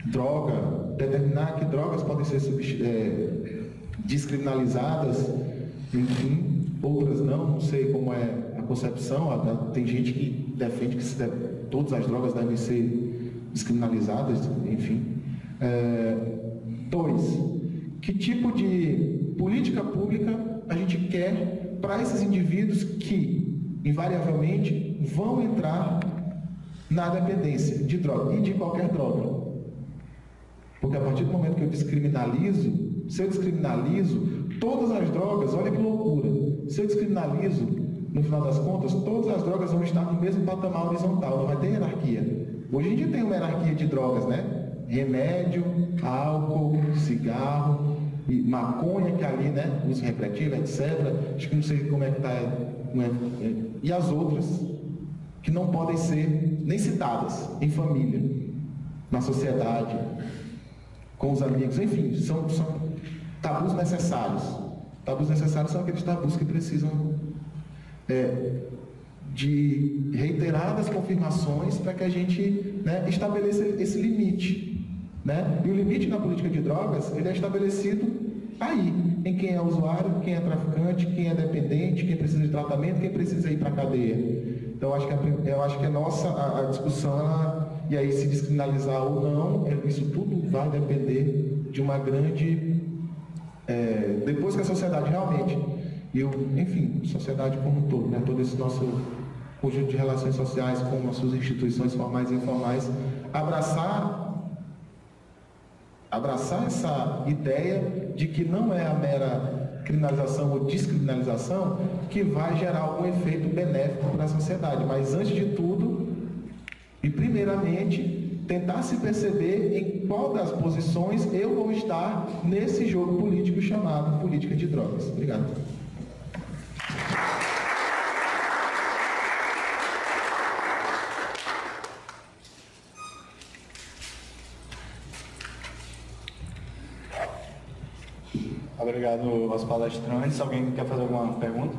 Droga, determinar que drogas podem ser descriminalizadas, enfim, outras não sei como é a concepção, tem gente que defende que todas as drogas devem ser descriminalizadas, enfim. 2. Que tipo de política pública a gente quer para esses indivíduos que, invariavelmente, vão entrar na dependência de droga e de qualquer droga? Porque a partir do momento que eu descriminalizo, se eu descriminalizo todas as drogas, olha que loucura, se eu descriminalizo, no final das contas, todas as drogas vão estar no mesmo patamar horizontal, não vai ter hierarquia. Hoje a gente tem uma hierarquia de drogas, né? Remédio, álcool, cigarro, e maconha, que ali, né? Uso recreativo, etc. Acho que não sei como é que está. E as outras, que não podem ser nem citadas em família, na sociedade, com os amigos, enfim, são tabus necessários. Tabus necessários são aqueles tabus que precisam de reiteradas confirmações para que a gente, né, estabeleça esse limite, né? E o limite na política de drogas, ele é estabelecido aí, em quem é usuário, quem é traficante, quem é dependente, quem precisa de tratamento, quem precisa ir para a cadeia. Então, eu acho que a discussão, e aí se descriminalizar ou não, isso tudo vai depender de uma grande... depois que a sociedade realmente... enfim, sociedade como um todo, né? Todo esse nosso conjunto de relações sociais, como as suas instituições formais e informais, abraçar essa ideia de que não é a mera criminalização ou descriminalização que vai gerar algum efeito benéfico para a sociedade, mas antes de tudo, e primeiramente, tentar se perceber em qual das posições eu vou estar nesse jogo político chamado política de drogas. Obrigado. Obrigado aos palestrantes. Alguém quer fazer alguma pergunta?